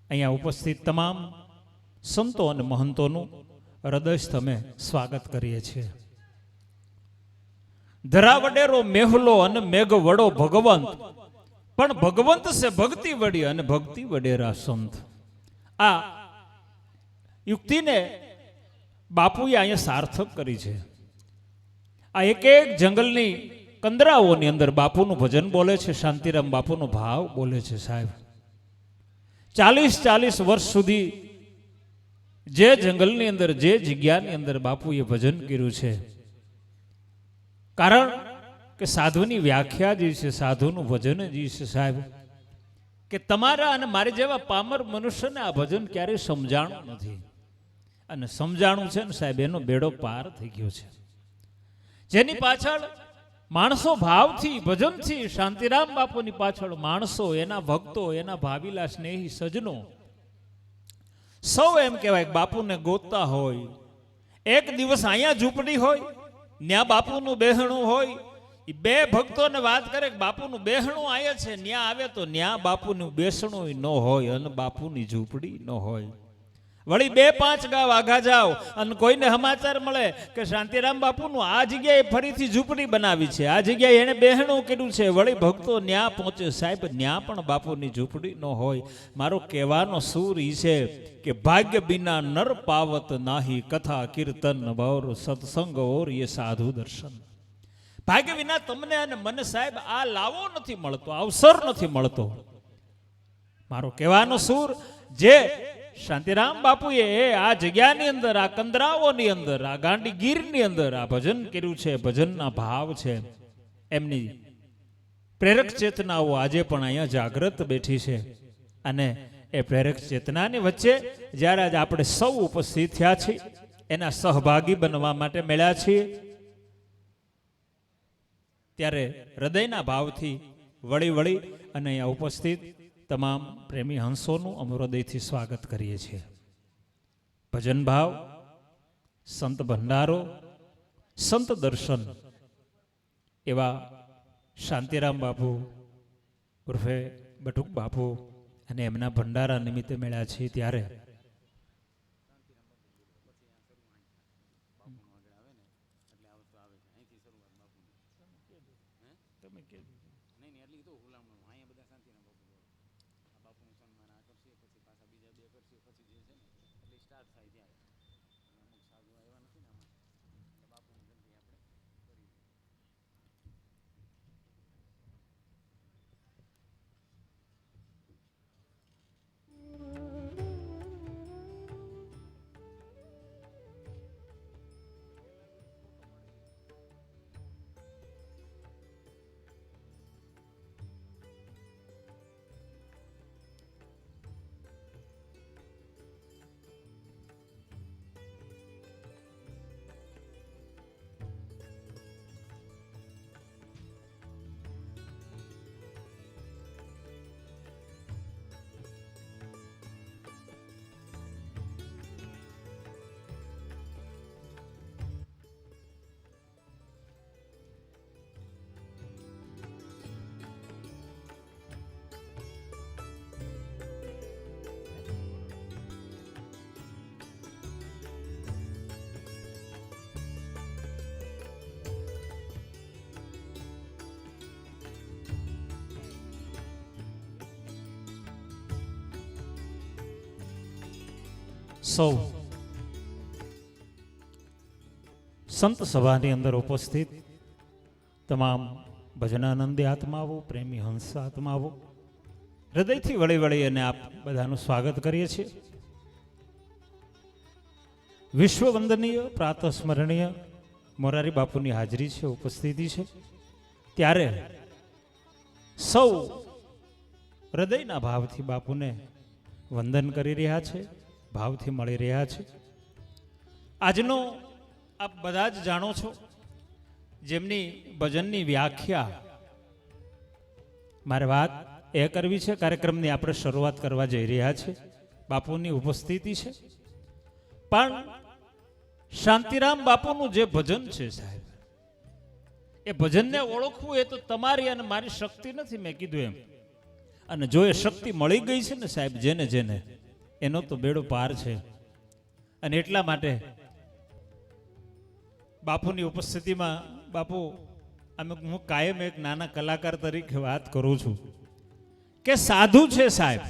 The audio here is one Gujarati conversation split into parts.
અહીંયા ઉપસ્થિત તમામ સંતો અને મહંતોનું હૃદયસ્થ અમે સ્વાગત કરીએ છીએ. ધરા વડેરો મેહલો અને મેઘ વડો ભગવંત, પણ ભગવંત સે ભક્તિ વડી અને ભક્તિ વડેરા સંત. આ યુક્તિને બાપુએ અહીંયા સાર્થક કરી છે. આ એક એક જંગલની કંદરાઓની અંદર બાપુનું ભજન બોલે છે, શાંતિરામ બાપુનો ભાવ બોલે છે. સાહેબ 40 વર્ષ સુધી જે જંગલની અંદર, જે જગ્યાની અંદર બાપુએ ભજન કર્યું છે, કારણ કે સાધુની વ્યાખ્યા જે છે, સાધુનું ભજન જે છે સાહેબ, કે તમારા અને મારી જેવા પામર મનુષ્યને આ ભજન ક્યારેય સમજાણું નથી. અને સમજાણું છે ને સાહેબ, એનો બેડો પાર થઈ ગયો છે. જેની પાછળ માણસો ભાવથી, ભજનથી, શાંતિરામ બાપુની પાછળ માણસો, એના ભક્તો, એના ભાવિલા સ્નેહી સજનો સૌ એમ કહેવાય બાપુને ગોતતા હોય. એક દિવસ અહીંયા ઝૂંપડી હોય, ન્યા બાપુનું બેહણું હોય. એ બે ભક્તોને વાત કરે કે બાપુનું બેહણું આયા છે, ન્યા આવે તો ન્યા બાપુનું બેસણું ન હોય અને બાપુની ઝૂંપડી ન હોય. વળી 2-5 ગાવ આઘા જાઓ અને કોઈને સમાચાર મળે કે શાંતિરામ બાપુનું આ જગ્યાએ ફરીથી ઝૂંપડી બનાવી છે, આ જગ્યાએ એને બેહણું કર્યું છે. વળી ભક્તો ન્યા પહોંચે સાહેબ, ન્યા પણ બાપુની ઝૂંપડી ન હોય. મારો કહેવાનો સૂર ઈ છે કે ભાગ્ય બિના નર પાવત નાહી, કથા કીર્તન ભોર સત્સંગ ઓર એ સાધુ દર્શન. ભાગ્ય વિના તમને અને મને સાહેબ આ લાવો નથી મળતો, અવસર નથી મળતો. મારો કહેવાનો સૂર જે શાંતિરામ બાપુએ આ જગ્યાની અંદર, આ કંદરાઓની અંદર, આ ગાંડી ગીરની અંદર આ ભજન કર્યું છે, ભજનના ભાવ છે, એમની પ્રેરક ચેતનાઓ આજે પણ અહીંયા જાગૃત બેઠી છે. અને એ પ્રેરક ચેતનાની વચ્ચે જ્યારે આજે આપણે સૌ ઉપસ્થિત થયા છીએ, એના સહભાગી બનવા માટે મળ્યા છીએ, ત્યારે હૃદયના ભાવથી વળી અને અહીંયા ઉપસ્થિત તમામ પ્રેમી હંસોનું અમે હૃદયથી સ્વાગત કરીએ છીએ. ભજન ભાવ, સંત ભંડારો, સંત દર્શન એવા શાંતિરામ બાપુ ઉર્ફે બટુક બાપુ અને એમના ભંડારા નિમિત્તે મળ્યા છીએ. ત્યારે સૌ સંત સભાની અંદર ઉપસ્થિત તમામ ભજનાનંદી આત્માઓ, પ્રેમી હંસ આત્માઓ, હૃદયથી વળી અને આપ બધાનું સ્વાગત કરીએ છીએ. વિશ્વવંદનીય, પ્રાતસ્મરણીય મોરારી બાપુની હાજરી છે, ઉપસ્થિતિ છે. ત્યારે સૌ હૃદયના ભાવથી બાપુને વંદન કરી રહ્યા છે, ભાવથી મળી રહ્યા છે. આજનો આપ બધા જ જાણો છો, જેમની ભજનની વ્યાખ્યા મારે વાત એ કરવી છે. કાર્યક્રમની આપણે શરૂઆત કરવા જઈ રહ્યા છે, બાપુની ઉપસ્થિતિ છે. પણ શાંતિરામ બાપુનું જે ભજન છે સાહેબ, એ ભજનને ઓળખવું એ તો તમારી અને મારી શક્તિ નથી, મેં કીધું એમ. અને જો એ શક્તિ મળી ગઈ છે ને સાહેબ, જેને એનો તો બેડો પાર છે. અને એટલા માટે બાપુની ઉપસ્થિતિમાં બાપુ હું કાયમ એક નાના કલાકાર તરીકે વાત કરું છું કે સાધુ છે સાહેબ,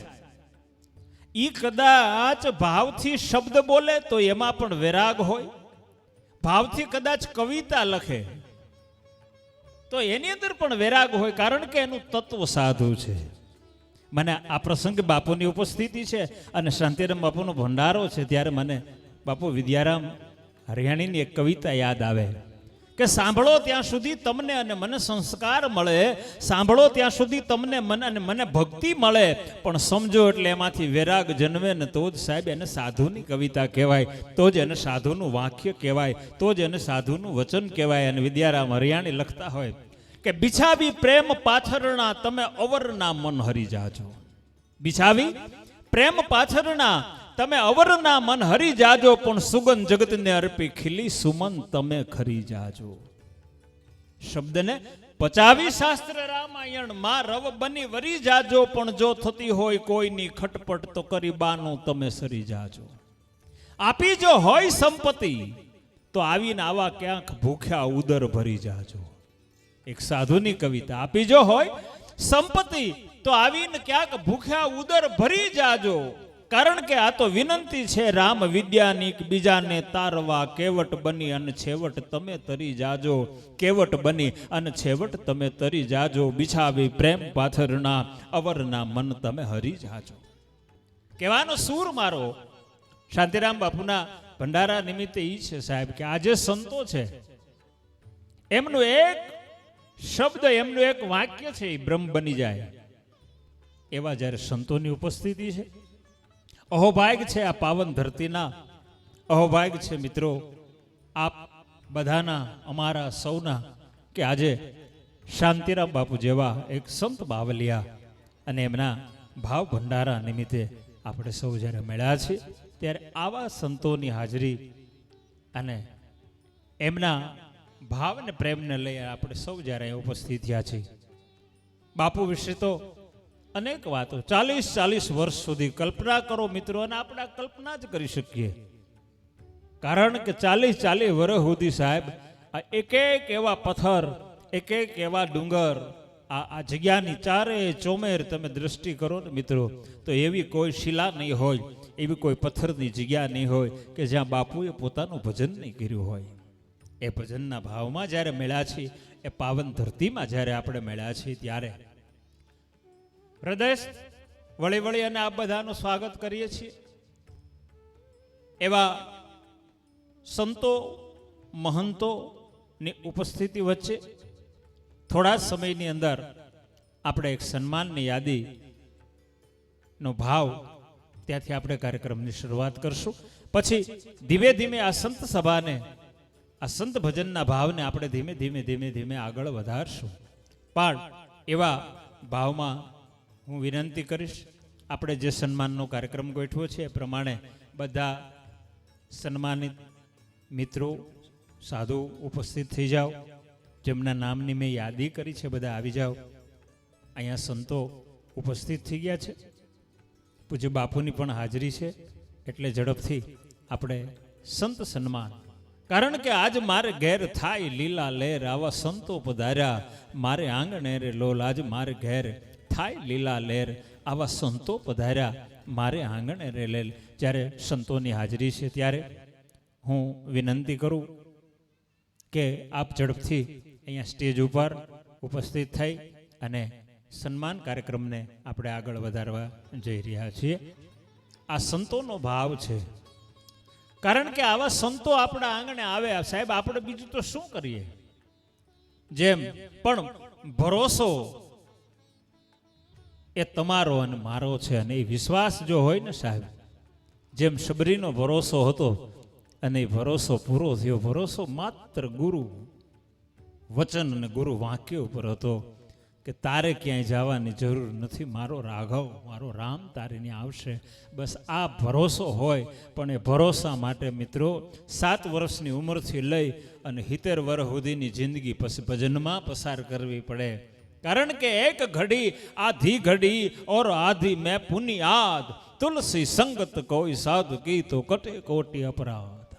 ઈ કદાચ ભાવથી શબ્દ બોલે તો એમાં પણ વિરાગ હોય, ભાવથી કદાચ કવિતા લખે તો એની અંદર પણ વિરાગ હોય, કારણ કે એનું તત્વ સાધુ છે. મને આ પ્રસંગે બાપુની ઉપસ્થિતિ છે અને શાંતિરામ બાપુનો ભંડારો છે ત્યારે મને બાપુ વિદ્યારામ હરિયાણીની એક કવિતા યાદ આવે કે સાંભળો ત્યાં સુધી તમને અને મને સંસ્કાર મળે, સાંભળો ત્યાં સુધી તમને મને અને મને ભક્તિ મળે, પણ સમજો એટલે એમાંથી વિરાગ જન્મે ને તો જ સાહેબ એને સાધુની કવિતા કહેવાય, તો જ એને સાધુનું વાક્ય કહેવાય, તો જ એને સાધુનું વચન કહેવાય. અને વિદ્યારામ હરિયાણી લખતા હોય કે બિછાવી પ્રેમ પાછળના તમે અવરના મન હરી જાજો, બિછાવી પ્રેમ પાછળના તમે અવરના મન હરી જાજો, પણ સુગંધ જગતને અર્પી ખીલી સુમન તમે ખરી જાજો. શબ્દને પચાવી શાસ્ત્ર રામાયણ માં રવ બની વરી જાજો, પણ જો થતી હોય કોઈની ખટપટ તો કરી બાનું તમે સરી જાજો. આપી જો હોય સંપત્તિ તો આવીને આવા ક્યાંક ભૂખ્યા ઉદર ભરી જાજો. એક સાધુની કવિતા. આપી જો હોય સંપત્તિ તો આવીને ક્યાંક ભૂખ્યા ઉદર ભરી જાજો, કારણ કે આ તો વિનંતી છે રામ વિદ્યાનિક બીજાને તારવા, કેવટ બની અને છેવટ તમે તરી જાજો, કેવટ બની અને છેવટ તમે તરી જાજો, બિછાવી પ્રેમ પાથરના અવરના મન તમે હરી જાજો. કહેવાનો સૂર મારો શાંતિરામ બાપુના ભંડારા નિમિત્તે ઈ છે સાહેબ કે આજે સંતો છે એમનું એક શબ્દ, એમનું એક વાક્ય છે એ બ્રહ્મ બની જાય. એવા જ્યારે સંતોની ઉપસ્થિતિ છે, અહોભાગ છે આ પાવન ધરતીના, અહોભાગ છે મિત્રો આપ બધાના, અમારા સૌના, કે આજે શાંતિરામ બાપુ જેવા એક સંત બાવલિયા અને એમના ભાવ ભંડારા નિમિત્તે આપણે સૌ જ્યારે મળ્યા છીએ ત્યારે આવા સંતોની હાજરી અને એમના ભાવ અને પ્રેમને લઈ આપણે સૌ જ્યારે ઉપસ્થિત થયા છીએ. બાપુ વિશે તો અનેક વાતો 40 વર્ષ સુધી કલ્પના કરો મિત્રો, અને આપણે કલ્પના જ કરી શકીએ, કારણ કે 40 વર્ષ સુધી સાહેબ આ એક એક એવા પથ્થર, એક એક એવા ડુંગર, આ જગ્યાની ચારે ચોમેર તમે દ્રષ્ટિ કરો ને મિત્રો, તો એવી કોઈ શિલા નહીં હોય, એવી કોઈ પથ્થરની જગ્યા નહીં હોય કે જ્યાં બાપુએ પોતાનું ભજન નહીં કર્યું હોય. એ ભજનના ભાવમાં જ્યારે મળ્યા છીએ, એ પાવન ધરતીમાં જ્યારે આપણે મળ્યા છીએ, ત્યારે હૃદય વળી વળી અને આ બધાનું સ્વાગત કરીએ છીએ. એવા સંતો મહંતોની ઉપસ્થિતિ વચ્ચે થોડા સમયની અંદર આપણે એક સન્માનની યાદીનો ભાવ ત્યાંથી આપણે કાર્યક્રમની શરૂઆત કરશું. પછી ધીમે ધીમે આ સંત સભાને, આ સંત ભજનના ભાવને આપણે ધીમે ધીમે ધીમે ધીમે આગળ વધારશું. પણ એવા ભાવમાં હું વિનંતી કરીશ, આપણે જે સન્માનનો કાર્યક્રમ ગોઠવ્યો છે એ પ્રમાણે બધા સન્માનિત મિત્રો સાધુ ઉપસ્થિત થઈ જાઓ. જેમના નામની મેં યાદી કરી છે બધા આવી જાઓ. અહીંયા સંતો ઉપસ્થિત થઈ ગયા છે, પૂજ્ય બાપુની પણ હાજરી છે, એટલે ઝડપથી આપણે સંત સન્માન, કારણ કે આજ મારે ઘેર થાય લીલા લેર, આવા સંતો પધાર્યા મારે આંગણે રે લોલ, આજ મારે ઘેર થાય લીલા લેર, આવા સંતો પધાર્યા મારે આંગણે રે લેલ. જ્યારે સંતોની હાજરી છે ત્યારે હું વિનંતી કરું કે આપ ઝડપથી અહીંયા સ્ટેજ ઉપર ઉપસ્થિત થઈ અને સન્માન કાર્યક્રમને આપણે આગળ વધારવા જઈ રહ્યા છીએ. આ સંતોનો ભાવ છે, કારણ કે આવા સંતો આપણા આંગણે આવ્યા સાહેબ, આપણે બીજું તો શું કરીએ. જેમ પણ ભરોસો એ તમારો અને મારો છે, અને એ વિશ્વાસ જો હોય ને સાહેબ, જેમ શબરીનો ભરોસો હતો અને એ ભરોસો પૂરો થયો, ભરોસો માત્ર ગુરુ વચન અને ગુરુ વાક્ય ઉપર હતો કે તારે ક્યાંય જવાની જરૂર નથી, મારો રાઘવ મારો રામ તારે ત્યાં આવશે. બસ આ ભરોસો હોય. પણ એ ભરોસા માટે મિત્રો 7 વર્ષની ઉંમરથી લઈ અને 70 વર્ષ સુધીની જિંદગી પછી ભજનમાં પસાર કરવી પડે. કારણ કે એક ઘડી આધી ઘડી ઓર આધી મેં પુનિયાદ, તુલસી સંગત કોઈ સાધુ કી તો કટે કોટી અપરાધ.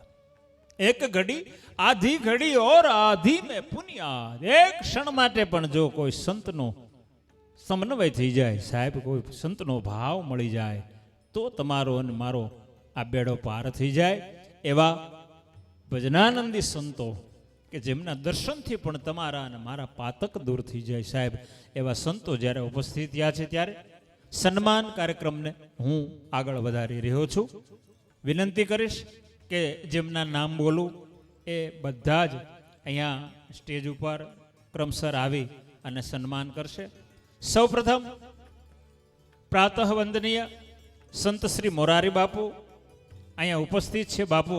એક ઘડી આધી ઘડી ઓર આધી મેં પુનિયાદ, એક ક્ષણ માટે પણ જો કોઈ સંતનો સમન્વય થઈ જાય, સાહેબ કોઈ સંતનો ભાવ મળી જાય તો તમારો અને મારો આ બેડો પાર થઈ જાય. એવા ભજનાનંદી સંતો કે જેમના દર્શનથી પણ તમારા અને મારા પાતક દૂર થઈ જાય, સાહેબ એવા સંતો જ્યારે ઉપસ્થિત થયા છે ત્યારે સન્માન કાર્યક્રમને હું આગળ વધારી રહ્યો છું. વિનંતી કરીશ કે જેમના નામ બોલું એ બધા જ અહીંયા સ્ટેજ ઉપર ક્રમશર આવી અને સન્માન કરશે. સૌપ્રથમ પ્રાતઃ વંદનીય સંત શ્રી મોરારી બાપુ અહીંયા ઉપસ્થિત છે. બાપુ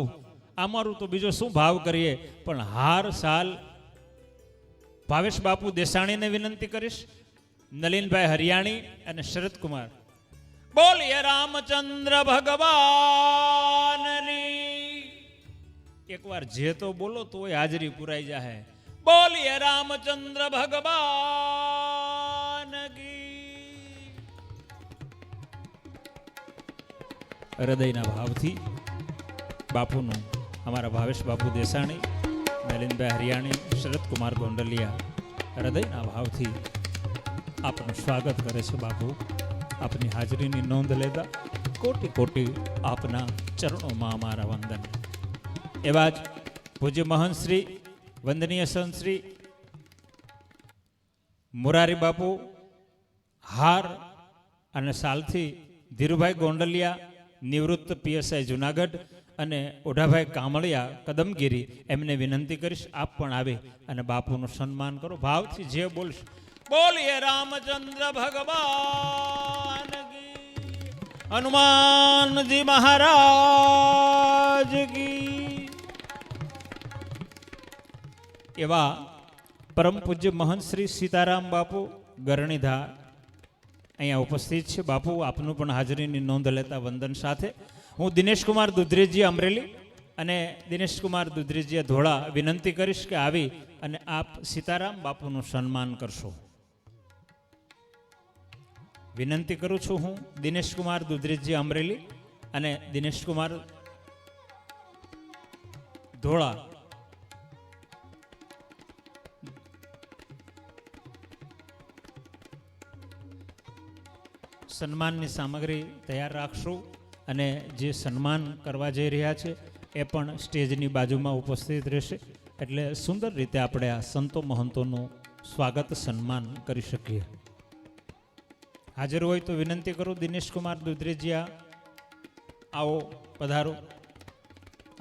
અમારું તો બીજો શું ભાવ કરીએ, પણ હાર સાલ ભાવેશ બાપુ દેસાણીને વિનંતી કરીશ, નલિનભાઈ હરિયાણી અને શરદકુમાર. બોલીએ રામચંદ્ર ભગવાનની. એકવાર જે તો બોલો તો હાજરી પુરાઈ જાય. બોલીએ રામચંદ્ર ભગવાન કી. હૃદયના ભાવથી બાપુનું, અમારા ભાવેશ બાપુ દેસાણી, નલિનભાઈ હરિયાણી, શરદકુમાર ગોંડલિયા હૃદયના ભાવથી આપનું સ્વાગત કરે છે. બાપુ આપની હાજરીની નોંધ લેતા કોટી કોટી આપના ચરણોમાં અમારા વંદન. એવા જ પૂજ્ય મહંતશ્રી વંદનીય સંતશ્રી મોરારી બાપુ હાર અને સાલથી ધીરુભાઈ ગોંડલિયા નિવૃત્ત પીએસઆઈ જુનાગઢ અને ઓઢાભાઈ કામળિયા કદમગીરી એમને વિનંતી કરીશ આપ પણ આવી અને બાપુનું સન્માન કરો. ભાવથી જે બોલશ બોલીએ રામચંદ્ર ભગવાન કી, હનુમાનજી મહારાજ કી. એવા પરમ પૂજ્ય મહંત શ્રી સીતારામ બાપુ ગરણીધા અહીંયા ઉપસ્થિત છે. બાપુ આપનું પણ હાજરીની નોંધ લેતા વંદન સાથે હું દિનેશકુમાર દુધરેજી અમરેલી અને દિનેશકુમાર દુધરેજી ધોળા વિનંતી કરીશ કે આવી અને આપ સીતારામ બાપુનું સન્માન કરશો. વિનંતી કરું છું હું દિનેશકુમાર દુધરેજી અમરેલી અને દિનેશકુમાર ધોળા સન્માનની સામગ્રી તૈયાર રાખશું અને જે સન્માન કરવા જઈ રહ્યા છે એ પણ સ્ટેજની બાજુમાં ઉપસ્થિત રહેશે, એટલે સુંદર રીતે આપણે આ સંતો મહંતોનું સ્વાગત સન્માન કરી શકીએ. હાજર હોય તો વિનંતી કરું દિનેશકુમાર દુધરેજીયા આવો પધારો.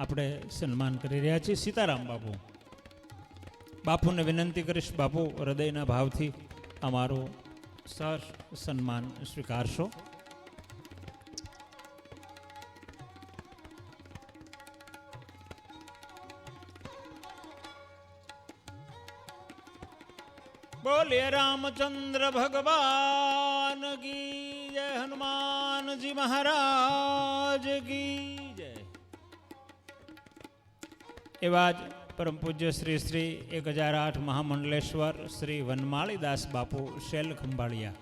આપણે સન્માન કરી રહ્યા છીએ સીતારામ બાપુ. બાપુને વિનંતી કરીશ બાપુ હૃદયના ભાવથી અમારો સર સન્માન સ્વીકારશો. બોલીએ રામચંદ્ર ભગવાન કી જય, હનુમાનજી મહારાજ કી જય. એવા જ પરમ પૂજ્ય શ્રી શ્રી 1008 મહામંડલેશ્વર શ્રી વનમાળીદાસ બાપુ શેલ ખંભાળિયા.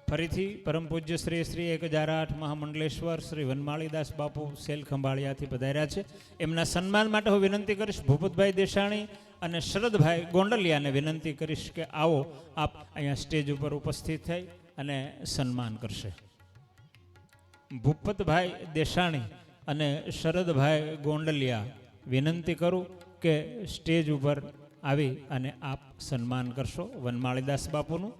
ફરીથી પરમ પૂજ્ય શ્રી શ્રી 1008 મહામંડલેશ્વર શ્રી વનમાળીદાસ બાપુ શેલ ખંભાળિયાથી પધાર્યા છે. એમના સન્માન માટે હું વિનંતી કરીશ ભૂપતભાઈ દેસાણી અને શરદભાઈ ગોંડલિયાને વિનંતી કરીશ કે આવો આપ અહીંયા સ્ટેજ ઉપર ઉપસ્થિત થઈ અને સન્માન કરશે. ભૂપતભાઈ દેસાણી અને શરદભાઈ ગોંડલિયા વિનંતી કરું કે સ્ટેજ ઉપર આવી અને આપ સન્માન કરશો વનમાળીદાસ બાપુનું.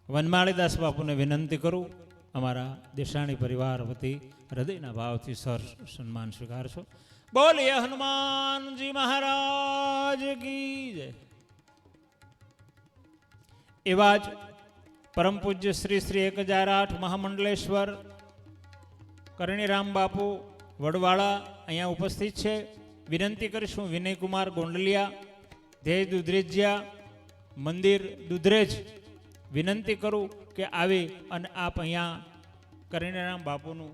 વનમાળીદાસ બાપુને વિનંતી કરું અમારા દેસાણી પરિવાર વતી હૃદયના ભાવથી સર સન્માન સ્વીકારશો. બોલીએ હનુમાનજી મહારાજ કી જય. એવા જ પરમ પૂજ્ય શ્રી શ્રી 1008 મહામંડલેશ્વર કરણીરામ બાપુ વડવાળા અહીંયા ઉપસ્થિત છે. વિનંતી કરીશું વિનયકુમાર ગોંડલિયા ધ્યેય દુધરેજિયા મંદિર દુધરેજ વિનંતી કરું કે આવી અને આપ અહીંયા કરણીરામ બાપુનું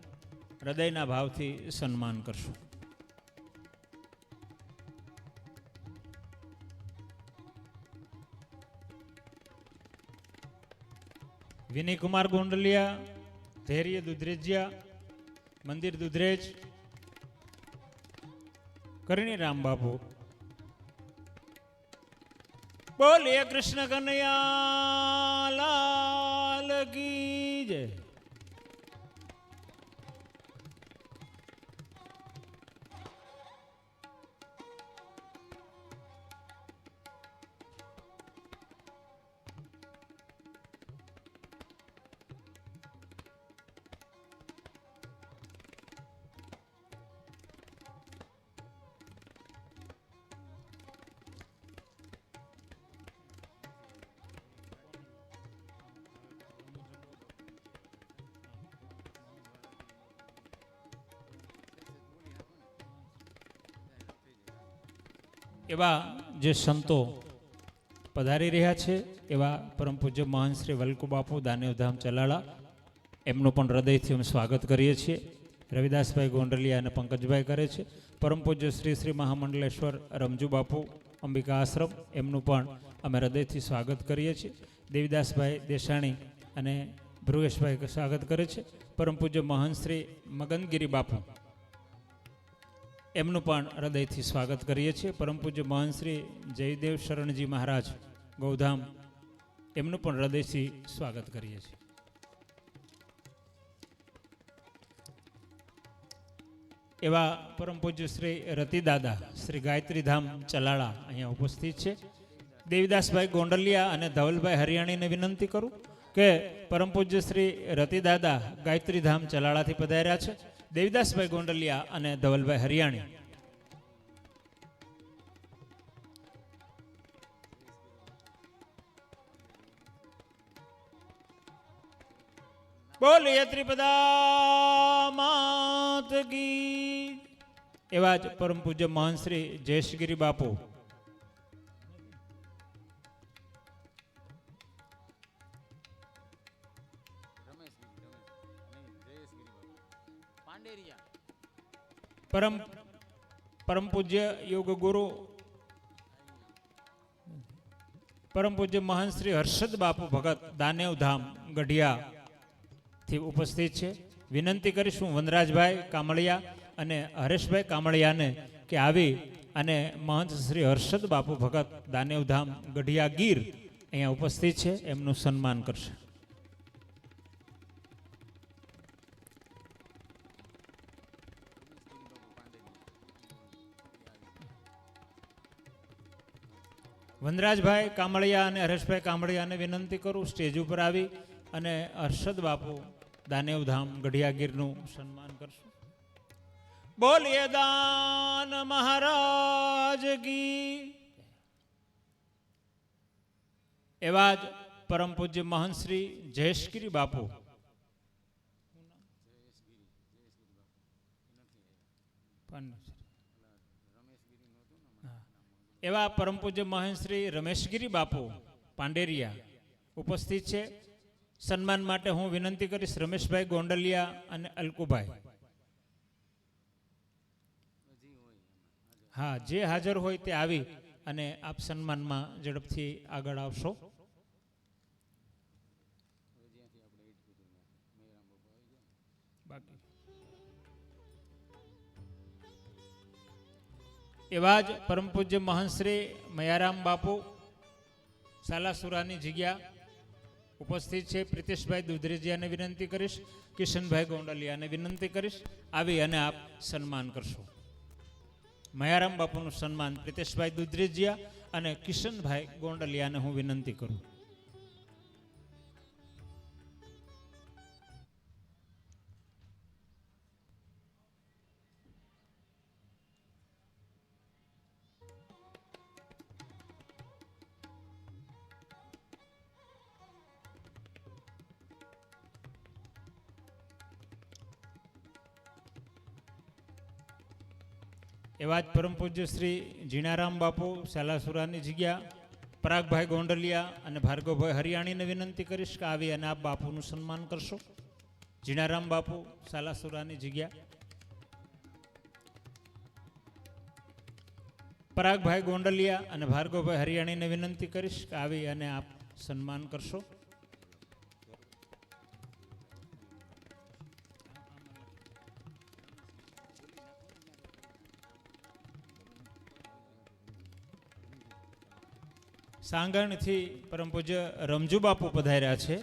હૃદયના ભાવથી સન્માન કરશો. વિનયકુમાર ગોંડલિયા, ધૈર્ય દુધરેજિયા, મંદિર દુધરેજ, કરણીરામ બાપુ. બોલીએ કૃષ્ણ કનૈયા લાલ કી જય. એવા જે સંતો પધારી રહ્યા છે એવા પરમ પૂજ્ય મહાન શ્રી વલ્કુ બાપુ દાનેવધામ ચલાળા, એમનું પણ હૃદયથી અમે સ્વાગત કરીએ છીએ. રવિદાસભાઈ ગોંડલિયા અને પંકજભાઈ કરે છે. પરમ પૂજ્ય શ્રી શ્રી મહામંડલેશ્વર રમજુ બાપુ અંબિકા આશ્રમ, એમનું પણ અમે હૃદયથી સ્વાગત કરીએ છીએ. દેવીદાસભાઈ દેસાણી અને ધ્રુવેશભાઈ સ્વાગત કરે છે. પરમ પૂજ્ય મહાન શ્રી મગનગીરી બાપુ, એમનું પણ હૃદયથી સ્વાગત કરીએ છીએ. પરમ પૂજ્ય મહાન શ્રી જયદેવ શરણજી મહારાજ ગૌધામ, એમનું પણ હૃદયથી સ્વાગત કરીએ છીએ. એવા પરમ પૂજ્ય શ્રી રતિદાદા શ્રી ગાયત્રી ધામ ચલાળા અહીંયા ઉપસ્થિત છે. દેવીદાસભાઈ ગોંડલિયા અને ધવલભાઈ હરિયાણીને વિનંતી કરું કે પરમ પૂજ્ય શ્રી રતિદાદા ગાયત્રી ધામ ચલાળાથી પધાર્યા છે. દેવીદાસભાઈ ગોંડલિયા અને ધવલભાઈ હરિયાણી. બોલીએ ત્રિપદા માત કી. એવા જ પરમ પૂજ્ય મહાન શ્રી જયેશગીરી બાપુ, પરમ પૂજ્ય યોગ ગુરુ પરમ પૂજ્ય મહાન શ્રી હર્ષદ બાપુ ભગત દાનેવધામ ગઢિયા થી ઉપસ્થિત છે. વિનંતી કરીશું વનરાજભાઈ કામળિયા અને હરેશભાઈ કામળિયાને કે આવી અને મહંત શ્રી હર્ષદ બાપુ ભગત દાનેવધામ ગઢિયા ગીર અહીંયા ઉપસ્થિત છે, એમનું સન્માન કરશે. વનરાજભાઈ કામળિયા અને હરેશભાઈ કામળિયાને વિનંતી કરું સ્ટેજ ઉપર આવી અને હર્ષદ બાપુ દાનેવધામ ગઢિયાગીરનું સન્માન કરશું. બોલીએ દાન મહારાજ કી. એવા જ પરમ પૂજ્ય મહંત શ્રી જયેશગીરી બાપુ, એવા પરમ પૂજ્ય મહંત શ્રી રમેશગીરી બાપુ પાંડેરિયા ઉપસ્થિત છે. સન્માન માટે હું વિનંતી કરીશ રમેશભાઈ ગોંડલિયા અને અલકુભાઈ. હા, જે હાજર હોય તે આવી અને આપ સન્માનમાં ઝડપથી આગળ આવશો. એવા જ પરમ પૂજ્ય મહંત શ્રી મયારામ બાપુ સાલાસુરાની જગ્યા ઉપસ્થિત છે. પ્રિતેશભાઈ દુધરેજિયાને વિનંતી કરીશ, કિશનભાઈ ગોંડલિયાને વિનંતી કરીશ આવી અને આપ સન્માન કરશો. મયારામ બાપુનું સન્માન પ્રિતેશભાઈ દુધરેજિયા અને કિશનભાઈ ગોંડલિયાને હું વિનંતી કરું. એવા જ પરમ પૂજ્ય શ્રી જીણારામ બાપુ સાલાસુરાની જગ્યા પરાગભાઈ ગોંડલિયા અને ભાર્ગવભાઈ હરિયાણીને વિનંતી કરીશ કે આવી અને આપ બાપુનું સન્માન કરશો. જીણારામ બાપુ સાલાસુરાની જગ્યા પરાગભાઈ ગોંડલિયા અને ભાર્ગવભાઈ હરિયાણીને વિનંતી કરીશ કે આવી અને આપ સન્માન કરશો. સાંગણથી પરમ પૂજ્ય રમજુ બાપુ પધાર્યા છે.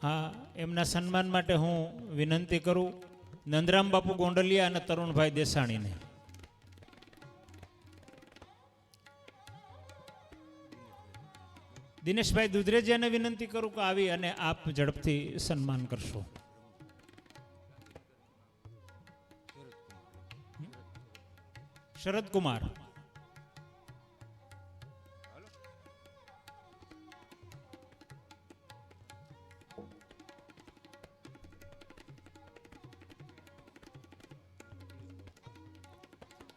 હા, એમના સન્માન માટે હું વિનંતી કરું નંદરામ બાપુ ગોંડલિયા અને તરુણભાઈ દેસાણીને. દિનેશભાઈ દુધરેજીયાને વિનંતી કરું કે આવી અને આપ ઝડપથી સન્માન કરશો. શરદકુમાર,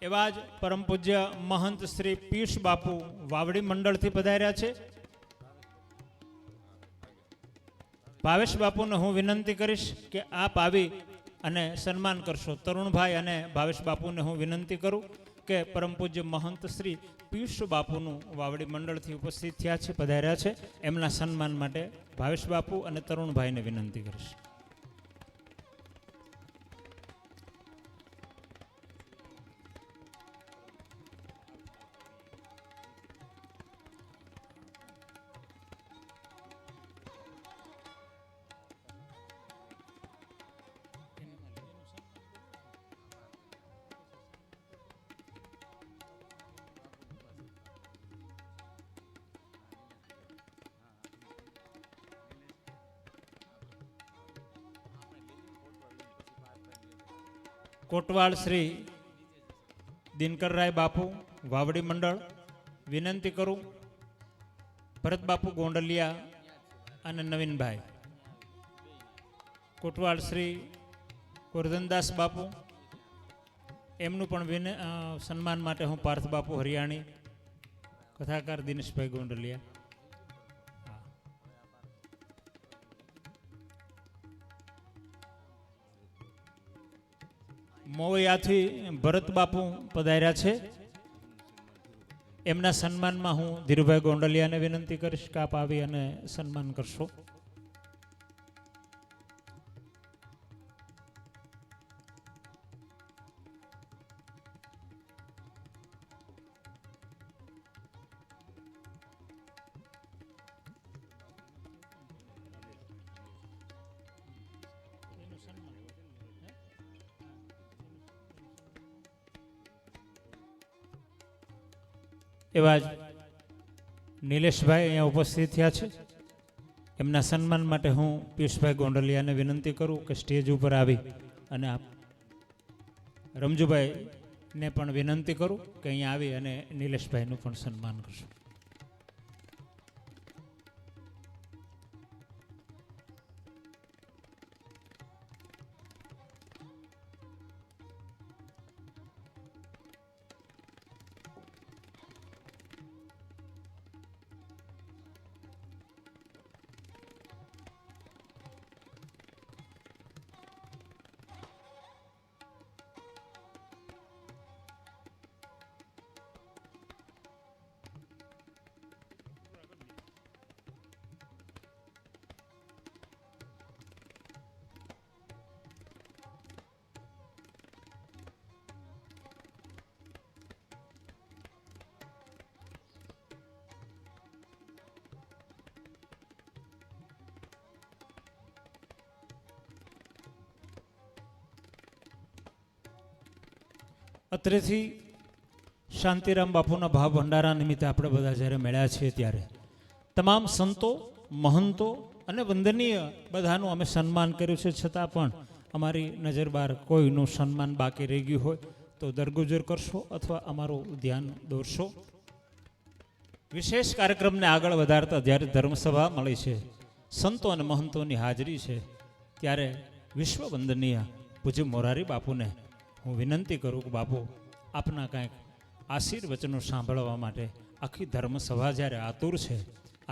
એવા જ પરમ પૂજ્ય મહંત શ્રી પિયુષ બાપુ વાવડી મંડળથી પધાર્યા છે. ભાવેશ બાપુને હું વિનંતી કરીશ કે આપ આવી અને સન્માન કરશો. તરુણભાઈ અને ભાવેશ બાપુને હું વિનંતી કરું કે પરમ પૂજ્ય મહંત શ્રી પિયુષ બાપુનું વાવડી મંડળથી ઉપસ્થિત થયા છે, પધાર્યા છે, એમના સન્માન માટે ભાવેશ બાપુ અને તરુણભાઈને વિનંતી કરીશ. કોટવાળ શ્રી દિનકરરાય બાપુ વાવડી મંડળ વિનંતી કરું ભરત બાપુ ગોંડલિયા અને નવીનભાઈ. કોટવાળ શ્રી ગોરધનદાસ બાપુ એમનું પણ સન્માન માટે હું પાર્થ બાપુ હરિયાણી, કથાકાર દિનેશભાઈ ગોંડલિયા. મોવૈયાથી ભરત બાપુ પધાર્યા છે, એમના સન્માનમાં હું ધીરુભાઈ ગોંડલિયાને વિનંતી કરીશ કે આપ આવી અને સન્માન કરશો. એવા જ નિલેશભાઈ અહીંયા ઉપસ્થિત થયા છે, એમના સન્માન માટે હું પિયુષભાઈ ગોંડલિયાને વિનંતી કરું કે સ્ટેજ ઉપર આવી અને આપ રમજુભાઈને પણ વિનંતી કરું કે અહીંયા આવી અને નિલેશભાઈનું પણ સન્માન કરશું. અત્રેથી શાંતિરામ બાપુના ભાવ ભંડારા નિમિત્તે આપણે બધા જ્યારે મળ્યા છીએ ત્યારે તમામ સંતો, મહંતો અને વંદનીય બધાનું અમે સન્માન કર્યું છે, છતાં પણ અમારી નજર બહાર કોઈનું સન્માન બાકી રહી ગયું હોય તો દરગુજર કરશો અથવા અમારું ધ્યાન દોરશો. વિશેષ કાર્યક્રમને આગળ વધારતા જ્યારે ધર્મસભા મળી છે, સંતો અને મહંતોની હાજરી છે, ત્યારે વિશ્વ વંદનીય પૂજ્ય મોરારી બાપુને હું વિનંતી કરું કે બાપુ આપના કાંઈક આશીર્વચનો સાંભળવા માટે આખી ધર્મસભા જ્યારે આતુર છે,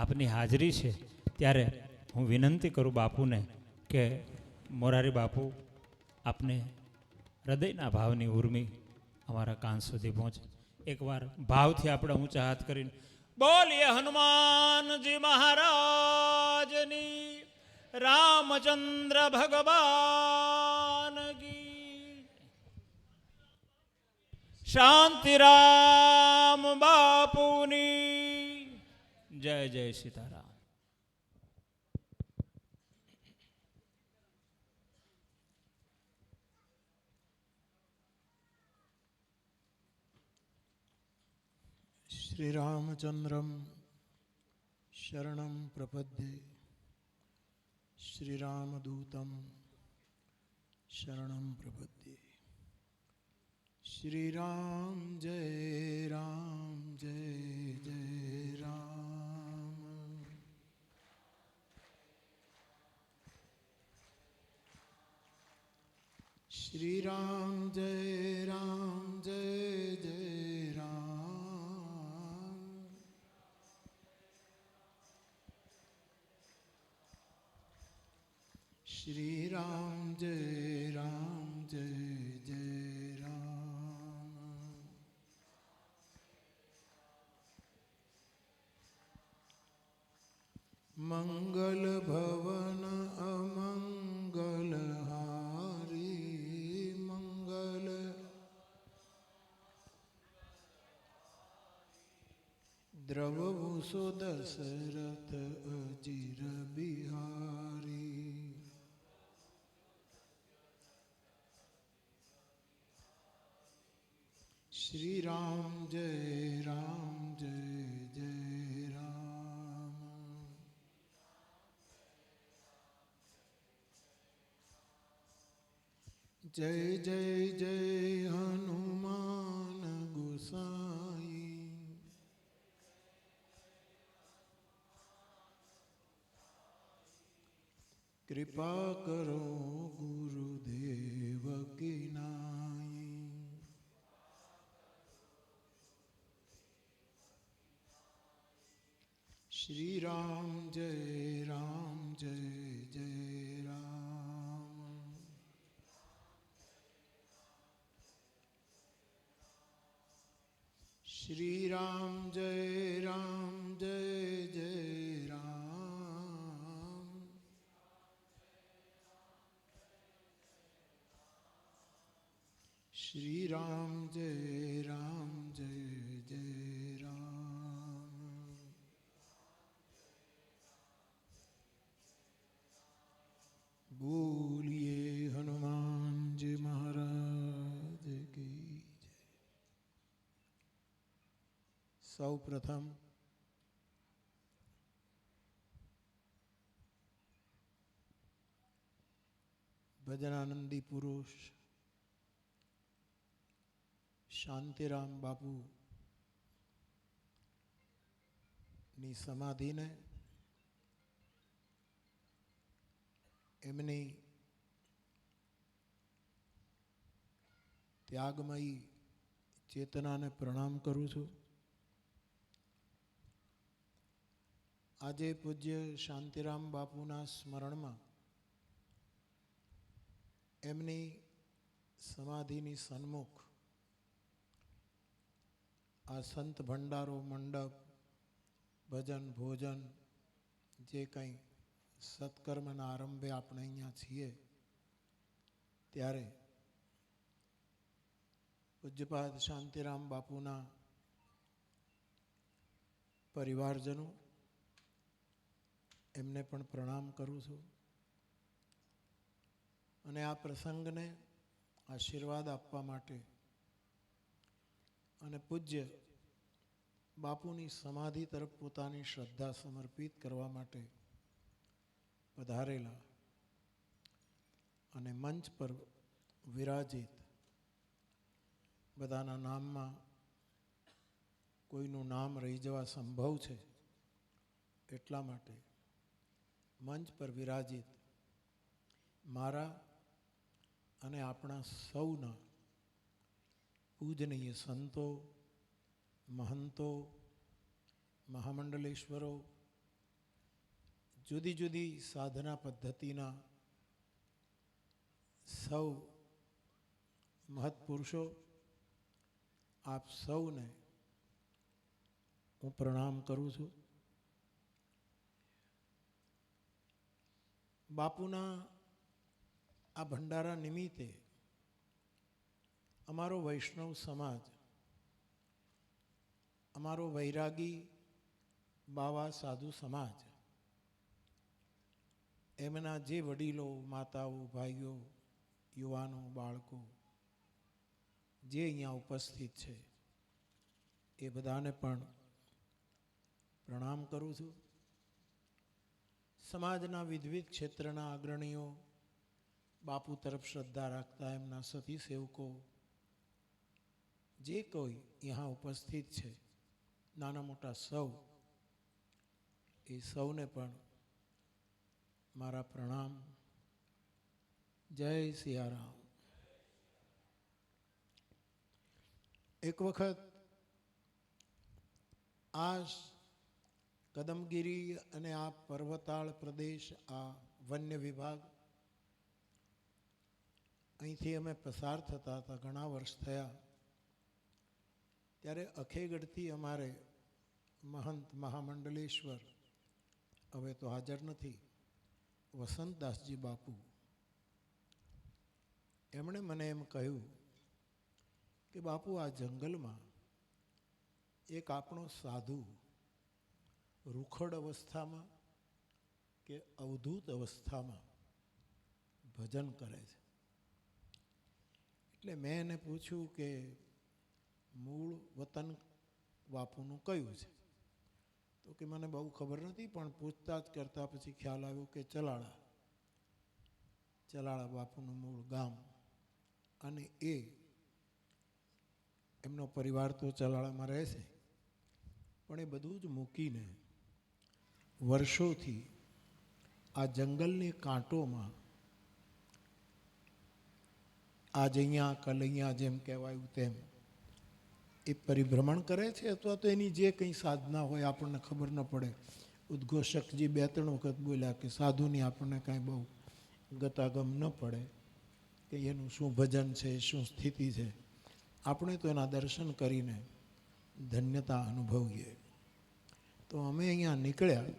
આપની હાજરી છે, ત્યારે હું વિનંતી કરું બાપુને કે મોરારી બાપુ આપને હૃદયના ભાવની ઉર્મી અમારા કાન સુધી પહોંચે. એકવાર ભાવથી આપણે ઊંચા હાથ કરીને બોલીએ હનુમાનજી મહારાજની, રામચંદ્ર ભગવાન કી, શાંતિરામ બાપુની જય જય સીતારામ. श्रीरामचन्द्रं शरणं प्रपद्ये श्रीरामदूतं शरणं प्रपद्ये. श्रीराम जय जय राम. श्रीराम जय जय राम. श्रीराम जय जय राम. मंगल भवन अमंगल हारी मंगल द्रवभूषो दशरथ अजिर बिहारी. श्रीराम जय जय राम. जय जय हनुमान गोसाई. कृपा करो गुरुदेव की नाई. श्रीराम जय जय राम. श्रीराम जय जय राम. श्रीराम जय जय राम. बोलिए हनुमान जी महाराज की जय. सौ प्रथम भजनानंदी पुरुष શાંતિરામ બાપુ ની સમાધિને એમની ત્યાગમયી ચેતનાને પ્રણામ કરું છું. આજે પૂજ્ય શાંતિરામ બાપુના સ્મરણમાં એમની સમાધિની સન્મુખ આ સંત ભંડારો મંડપ ભજન ભોજન જે કંઈ સત્કર્મના આરંભે આપણે અહીંયા છીએ ત્યારે પૂજ્યપાદ શાંતિરામ બાપુના પરિવારજનો એમને પણ પ્રણામ કરું છું અને આ પ્રસંગને આશીર્વાદ આપવા માટે અને પૂજ્ય બાપુની સમાધિ તરફ પોતાની શ્રદ્ધા સમર્પિત કરવા માટે પધારેલા અને મંચ પર વિરાજિત બધાના નામમાં કોઈનું નામ રહી જવા સંભવ છે એટલા માટે મંચ પર વિરાજિત મારા અને આપણા સૌના પૂજનીય સંતો મહંતો મહામંડલેશ્વરો જુદી જુદી સાધના પદ્ધતિના સૌ મહત્પુરુષો આપ સૌને હું પ્રણામ કરું છું. બાપુના આ ભંડારા નિમિત્તે અમારો વૈષ્ણવ સમાજ અમારો વૈરાગી બાવા સાધુ સમાજ એમના જે વડીલો, માતાઓ, ભાઈઓ, યુવાનો, બાળકો જે અહીંયા ઉપસ્થિત છે એ બધાને પણ પ્રણામ કરું છું. સમાજના વિવિધ ક્ષેત્રના અગ્રણીઓ, બાપુ તરફ શ્રદ્ધા રાખતા એમના સતી સેવકો, જે કોઈ यहाँ ઉપસ્થિત છે, નાના મોટા સૌ, એ સૌને પણ મારા પ્રણામ. જય સિયારામ. એક વખત આ કદમગીરી અને આ પર્વતાળ પ્રદેશ, આ વન્ય વિભાગ, અહીંથી અમે પસાર થતા હતા, ઘણા વર્ષ થયા. ત્યારે અખેગઢથી અમારે મહંત મહામંડલેશ્વર, હવે તો હાજર નથી, વસંતદાસજી બાપુ, એમણે મને એમ કહ્યું કે બાપુ, આ જંગલમાં એક આપણો સાધુ રૂખડ અવસ્થામાં કે અવધૂત અવસ્થામાં ભજન કરે છે. એટલે મેં એને પૂછ્યું કે મૂળ વતન બાપુનું કયું છે? તો કે મને બહુ ખબર નથી, પણ પૂછતાછ કરતાં પછી ખ્યાલ આવ્યો કે ચલાળા બાપુનું મૂળ ગામ, અને એમનો પરિવાર તો ચલાળામાં રહે છે, પણ એ બધું જ મૂકીને વર્ષોથી આ જંગલની કાંટોમાં, આજ અહીંયા કલ અહીંયા જેમ કહેવાયું તેમ, એ પરિભ્રમણ કરે છે. અથવા તો એની જે કંઈ સાધના હોય આપણને ખબર ન પડે. ઉદ્ઘોષકજી 2-3 વખત બોલ્યા કે સાધુની આપણને કાંઈ બહુ ગતાગમ ન પડે કે એનું શું ભજન છે, શું સ્થિતિ છે. આપણે તો એના દર્શન કરીને ધન્યતા અનુભવીએ. તો અમે અહીંયા નીકળ્યા,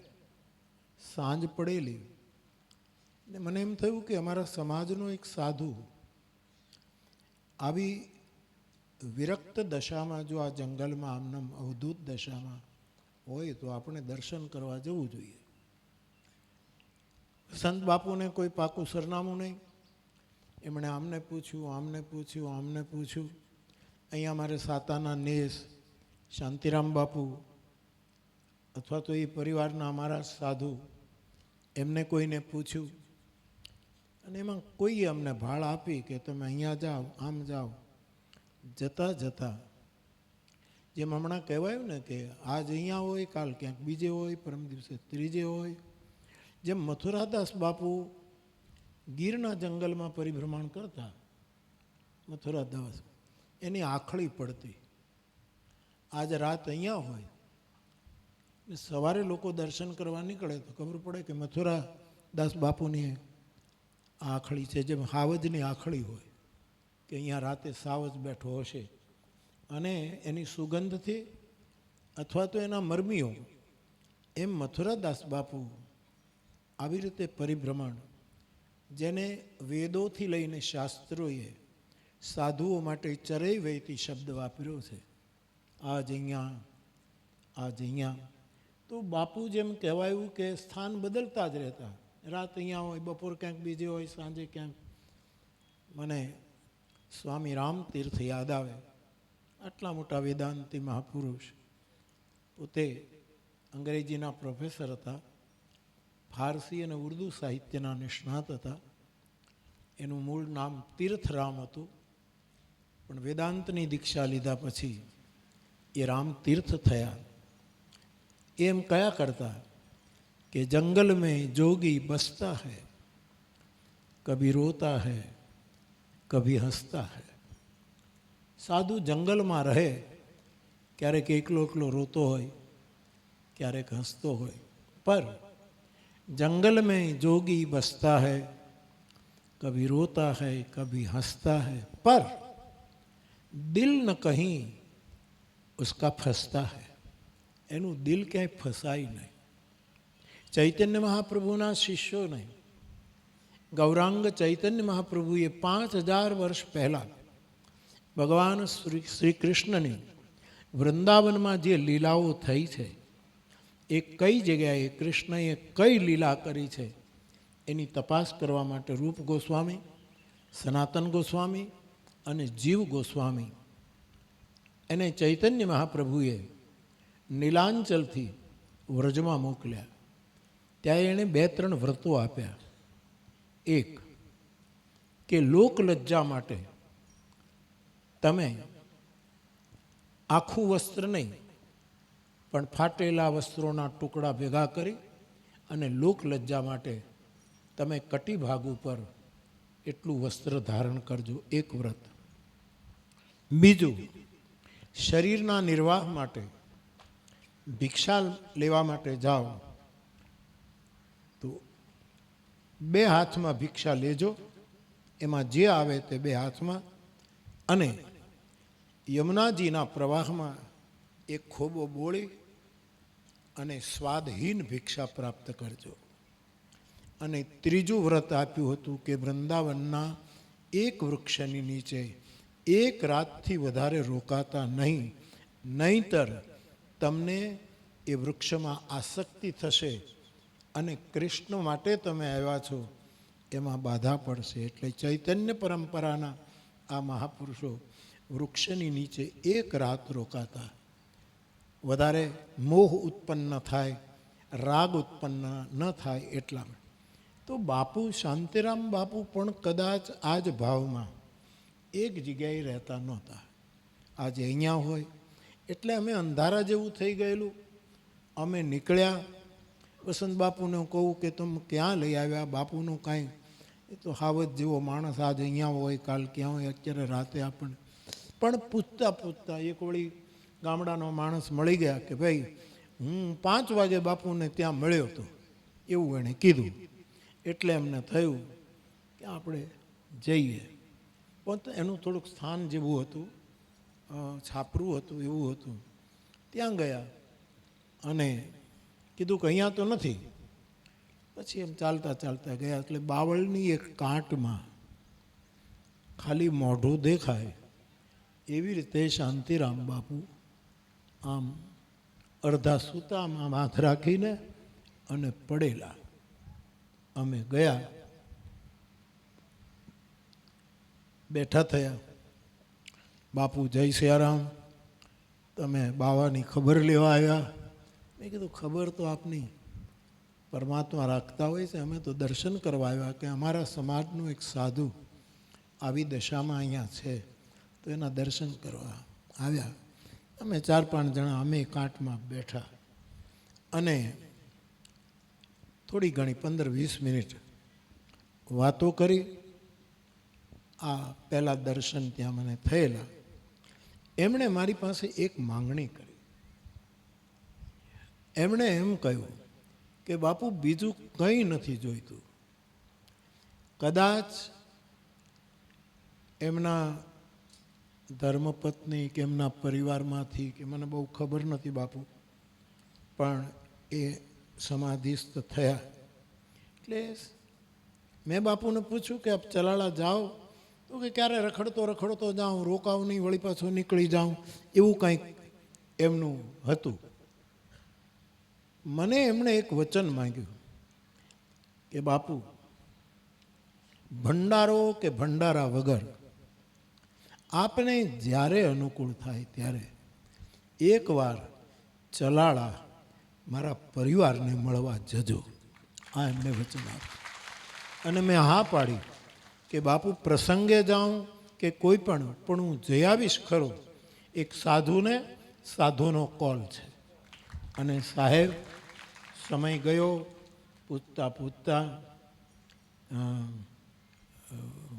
સાંજ પડેલી, ને મને એમ થયું કે અમારા સમાજનો એક સાધુ આવી વિરક્ત દશામાં જો આ જંગલમાં આમનામ અવધૂત દશામાં હોય તો આપણે દર્શન કરવા જવું જોઈએ. સંત બાપુને કોઈ પાકું સરનામું નહીં. એમણે આમને પૂછ્યું. અહીંયા મારે સાતાના નેસ શાંતિરામ બાપુ અથવા તો એ પરિવારના અમારા સાધુ, એમને કોઈને પૂછ્યું, અને એમાં કોઈએ અમને ભાળ આપી કે તમે અહીંયા જાઓ, આમ જાઓ. જતાં જેમ હમણાં કહેવાયું ને કે આજ અહીંયા હોય, કાલ ક્યાંક બીજે હોય, પરમ દિવસે ત્રીજે હોય, જેમ મથુરાદાસ બાપુ ગીરના જંગલમાં પરિભ્રમણ કરતા, મથુરાદાસ એની આખળી પડતી. આજ રાત અહીંયા હોય, સવારે લોકો દર્શન કરવા નીકળે તો ખબર પડે કે મથુરાદાસ બાપુની આખળી છે, જેમ હાવજની આખળી હોય કે અહીંયા રાતે સાવજ બેઠો હશે, અને એની સુગંધથી અથવા તો એના મરમીઓ, એમ મથુરાદાસ બાપુ આવી રીતે પરિભ્રમણ, જેને વેદોથી લઈને શાસ્ત્રોએ સાધુઓ માટે ચરૈ વૈતી શબ્દ વાપર્યો છે. આજ અહીંયા તો બાપુ જેમ કહેવાયું કે સ્થાન બદલતા જ રહેતા. રાત અહીંયા હોય, બપોર ક્યાંક બીજે હોય, સાંજે ક્યાંક. મને સ્વામી રામતીર્થ યાદ આવે. આટલા મોટા વેદાંતી મહાપુરુષ, પોતે અંગ્રેજીના પ્રોફેસર હતા, ફારસી અને ઉર્દુ સાહિત્યના નિષ્ણાત હતા. એનું મૂળ નામ તીર્થરામ હતું, પણ વેદાંતની દીક્ષા લીધા પછી એ રામતીર્થ થયા. એમ કયા કરતા કે જંગલ મેં જોગી બસતા હૈ, કભી રોતા હૈ, કભી હસતા હૈ. સાધુ જંગલમાં રહે, ક્યારેક એકલો રોતો હોય, ક્યારેક હસતો હોય, પર जंगल में जोगी बसता है, कभी रोता है, कभी हंसता है, पर दिल न कहीं उसका फंसता है. એનું દિલ ક્યાંય ફસાય નહીં. ચૈતન્ય મહાપ્રભુના શિષ્યો નહીં. ગૌરાંગ ચૈતન્ય મહાપ્રભુએ 5000 વર્ષ પહેલાં ભગવાન શ્રી કૃષ્ણની વૃંદાવનમાં જે લીલાઓ થઈ છે, એ કઈ જગ્યાએ કૃષ્ણએ કઈ લીલા કરી છે એની તપાસ કરવા માટે રૂપ ગોસ્વામી, સનાતન ગોસ્વામી અને જીવ ગોસ્વામી એને ચૈતન્ય મહાપ્રભુએ નીલાંચલથી વ્રજમાં મોકલ્યા. ત્યાં એણે 2-3 વ્રતો આપ્યા. એક કે લોકલજ્જા માટે તમે આખું વસ્ત્ર નહીં પણ ફાટેલા વસ્ત્રોના ટુકડા ભેગા કરી અને લોકલજ્જા માટે તમે કટિભાગ ઉપર એટલું વસ્ત્ર ધારણ કરજો. એક વ્રત. બીજું, શરીરના નિર્વાહ માટે ભિક્ષા લેવા માટે જાઓ તો 2 હાથમાં ભિક્ષા લેજો, એમાં જે આવે તે 2 હાથમાં, અને યમુનાજીના પ્રવાહમાં એક ખોબો બોળી અને સ્વાદહીન ભિક્ષા પ્રાપ્ત કરજો. અને ત્રીજું વ્રત આપ્યું હતું કે વૃંદાવનના એક વૃક્ષની નીચે 1 રાતથી વધારે રોકાતા નહીં, નહીંતર તમને એ વૃક્ષમાં આસક્તિ થશે અને કૃષ્ણ માટે તમે આવ્યા છો એમાં બાધા પડશે. એટલે ચૈતન્ય પરંપરાના આ મહાપુરુષો વૃક્ષની નીચે 1 રાત રોકાતા. વધારે મોહ ઉત્પન્ન થાય, રાગ ઉત્પન્ન ન થાય એટલા માટે. તો બાપુ શાંતિરામ બાપુ પણ કદાચ આ જ ભાવમાં એક જગ્યાએ રહેતા નહોતા. આજે અહીંયા હોય એટલે અમે અંધારા જેવું થઈ ગયેલું. અમે નીકળ્યા, વસંત બાપુને કહું કે તમે ક્યાં લઈ આવ્યા? બાપુનું કાંઈ, એ તો હાવજ જેવો માણસ, આજ અહીંયા હોય કાલ ક્યાં હોય, અત્યારે રાતે આપણને. પણ પૂછતા પૂછતા એક વળી ગામડાનો માણસ મળી ગયા કે ભાઈ હું 5 વાગે બાપુને ત્યાં મળ્યો હતો, એવું એણે કીધું. એટલે એમને થયું કે આપણે જઈએ. પણ એનું થોડુંક સ્થાન જેવું હતું, છાપરું હતું, એવું હતું. ત્યાં ગયા અને કીધું કે અહીંયા તો નથી. પછી એમ ચાલતા ચાલતા ગયા એટલે બાવળની એક કાંટમાં ખાલી મોઢું દેખાય એવી રીતે શાંતિરામ બાપુ આમ અડધા સૂતા આમ હાથ રાખીને અને પડેલા. અમે ગયા, બેઠા થયા. બાપુ જય સિયારામ, તમે બાવાની ખબર લેવા આવ્યા? મેં કીધું ખબર તો આપની પરમાત્મા રાખતા હોય છે, અમે તો દર્શન કરવા આવ્યા કે અમારા સમાજનું એક સાધુ આવી દશામાં અહીંયા છે તો એના દર્શન કરવા આવ્યા. અમે 4-5 જણા અમે કાંટમાં બેઠા અને થોડી ઘણી 15-20 મિનિટ વાતો કરી. આ પહેલાં દર્શન ત્યાં મને થયેલા. એમણે મારી પાસે એક માંગણી કરી. એમણે એમ કહ્યું કે બાપુ બીજું કંઈ નથી જોઈતું. કદાચ એમના ધર્મપત્ની કે એમના પરિવારમાંથી, કે મને બહુ ખબર નથી બાપુ, પણ એ સમાધિસ્થ થયા. એટલે મેં બાપુને પૂછ્યું કે આપ ચલાળા જાઓ? તો કે ક્યારે રખડતો રખડતો જાઉં, રોકાવું નહીં, વળી પાછો નીકળી જાઉં, એવું કંઈક એમનું હતું. મને એમણે એક વચન માંગ્યું કે બાપુ ભંડારો કે ભંડારા વગર આપને જ્યારે અનુકૂળ થાય ત્યારે એકવાર ચલાળા મારા પરિવારને મળવા જજો. આ એમને વચન આપ્યું. અને મેં હા પાડી કે બાપુ પ્રસંગે જાઉં કે કોઈ પણ હું જઈ આવીશ ખરો. એક સાધુનો કોલ છે. અને સાહેબ સમય ગયો, પૂછતા પૂછતા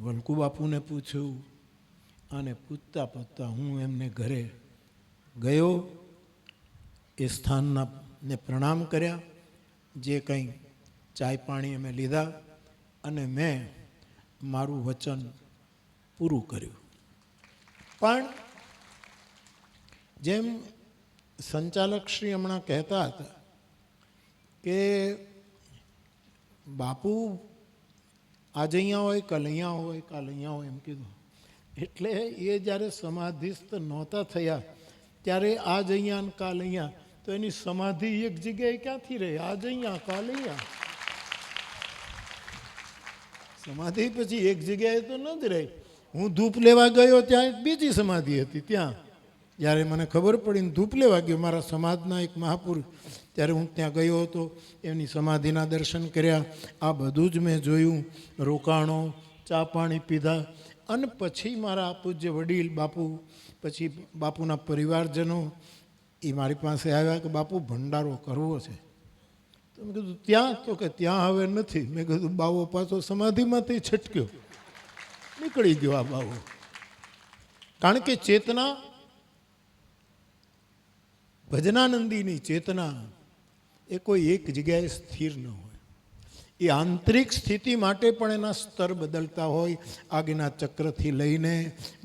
વલકુ બાપુને પૂછ્યું અને પૂછતા પૂછતા હું એમને ઘરે ગયો. એ સ્થાનના ને પ્રણામ કર્યા, જે કંઈ ચાય પાણી અમે લીધા અને મેં મારું વચન પૂરું કર્યું. પણ જેમ સંચાલક શ્રી હમણાં કહેતા હતા કે બાપુ આજે અહીંયા હોય, કાલ અહીંયા હોય, કાલ અહીંયા હોય, એમ કીધું. એટલે એ જ્યારે સમાધિસ્થ નહોતા થયા ત્યારે આજ અહીંયા ને કાલ અહીંયા તો એની સમાધિ એક જગ્યાએ ક્યાંથી રહે? આજ અહીંયા, કાલે અહીંયા. સમાધિ પછી એક જગ્યાએ તો ન જ રહે. હું ધૂપ લેવા ગયો ત્યાં એક બીજી સમાધિ હતી. ત્યાં જ્યારે મને ખબર પડી ને ધૂપ લેવા ગયો મારા સમાજના એક મહાપુરુષ, ત્યારે હું ત્યાં ગયો હતો. એમની સમાધિના દર્શન કર્યા. આ બધું જ મેં જોયું. રોકાણો, ચા પાણી પીધા. અને પછી મારા પૂજ્ય વડીલ બાપુ, પછી બાપુના પરિવારજનો એ મારી પાસે આવ્યા કે બાપુ ભંડારો કરવો છે. તો મેં કીધું ત્યાં? તો કે ત્યાં હવે નથી. મેં કીધું બાવો પાછો સમાધિમાંથી છટક્યો, નીકળી ગયો આ બાવો. કારણ કે ચેતના, ભજનાનંદીની ચેતના એ કોઈ એક જગ્યાએ સ્થિર ન હોય. એ આંતરિક સ્થિતિ માટે પણ એના સ્તર બદલતા હોય. આગના ચક્રથી લઈને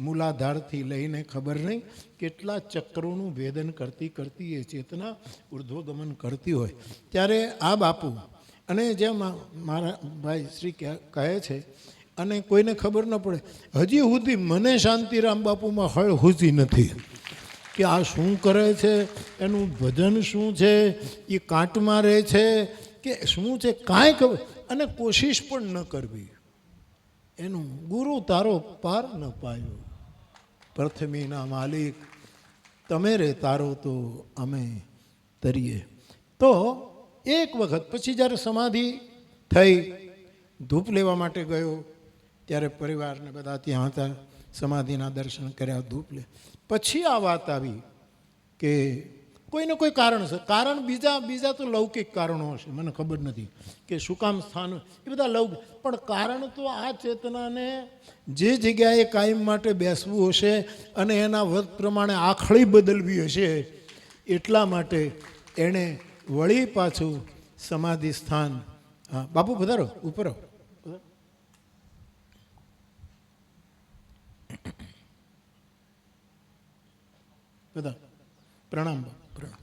મૂલાધારથી લઈને ખબર નહીં કેટલા ચક્રોનું ભેદન કરતી કરતી એ ચેતના ઉર્ધ્વગમન કરતી હોય. ત્યારે આ બાપુ, અને જેમ મારા ભાઈ શ્રી કહે છે, અને કોઈને ખબર ન પડે, હજી સુધી મને શાંતિરામ બાપુમાં હળ હુજી નથી કે આ શું કરે છે, એનું ભજન શું છે, એ કાંટમાં રહે છે કે શું છે, કાંઈ ખબર. અને કોશિશ પણ ન કરવી. એનું ગુરુ તારો પાર ન પાયો, પ્રથમીના માલિક તમે રે તારો તો અમે તરીએ. તો એક વખત પછી જ્યારે સમાધિ થઈ, ધૂપ લેવા માટે ગયો, ત્યારે પરિવારને બધા ત્યાં હતા. સમાધિના દર્શન કર્યા, ધૂપ લે. પછી આ વાત આવી કે કોઈને કોઈ કારણ છે. કારણ બીજા તો લૌકિક કારણો હશે, મને ખબર નથી કે શું કામ સ્થાન, એ બધા લૌકિક. પણ કારણ તો આ ચેતનાને જે જગ્યાએ કાયમ માટે બેસવું હશે અને એના વત પ્રમાણે આખડી બદલવી હશે, એટલા માટે એણે વળી પાછું સમાધિ સ્થાન. હા બાપુ પધારો, ઉપર આવો. બધા પ્રણામ પ્રણામ.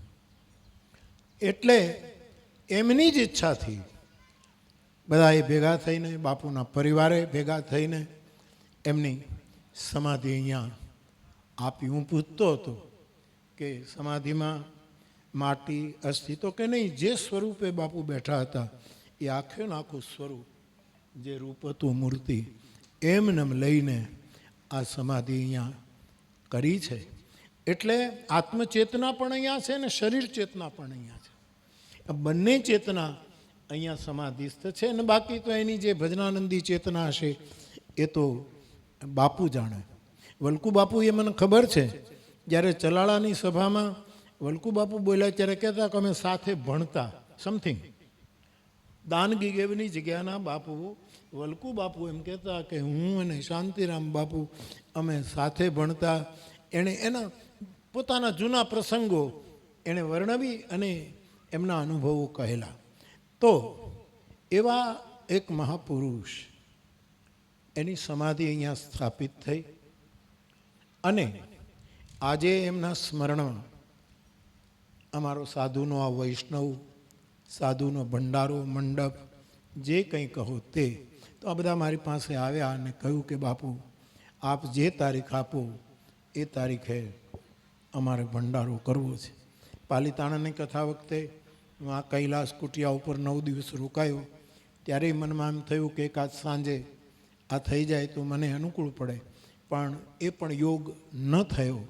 એટલે એમની જ ઈચ્છાથી બધાએ ભેગા થઈને, બાપુના પરિવારે ભેગા થઈને એમની સમાધિ અહીંયા આપી. હું પૂછતો હતો કે સમાધિમાં માટી, અસ્થિ તો કે નહીં, જે સ્વરૂપે બાપુ બેઠા હતા એ આખે આખું સ્વરૂપ, જે રૂપ હતું, મૂર્તિ, એમને લઈને આ સમાધિ અહીંયા કરી છે. એટલે આત્મચેતના પણ અહીંયા છે ને શરીર ચેતના પણ અહીંયા છે. આ બંને ચેતના અહીંયા સમાધિસ્થ છે. અને બાકી તો એની જે ભજનાનંદી ચેતના હશે એ તો બાપુ જાણે. વલ્કુ બાપુ, એ મને ખબર છે, જ્યારે ચલાળાની સભામાં વલ્કુ બાપુ બોલ્યા ત્યારે કહેતા કે અમે સાથે ભણતા, સમથિંગ. દાનગીગેવની જગ્યાના બાપુ વલ્કુ બાપુ એમ કહેતા કે હું અને શાંતિરામ બાપુ અમે સાથે ભણતા. એણે એના પોતાના જૂના પ્રસંગો એણે વર્ણવી અને એમના અનુભવો કહેલા. તો એવા એક મહાપુરુષ, એની સમાધિ અહીંયા સ્થાપિત થઈ. અને આજે એમના સ્મરણમાં અમારો સાધુનો આ વૈષ્ણવ, સાધુનો ભંડારો, મંડપ, જે કંઈ કહો તે, તો આ બધા મારી પાસે આવ્યા અને કહ્યું કે બાપુ આપ જે તારીખ આપો એ તારીખે અમારે ભંડારો કરવો છે. પાલીતાણાની કથા વખતે હું આ કૈલાસ કુટિયા ઉપર 9 દિવસ રોકાયો, ત્યારે મનમાં એમ થયું કે એકાદ સાંજે આ થઈ જાય તો મને અનુકૂળ પડે. પણ એ પણ યોગ ન થયો.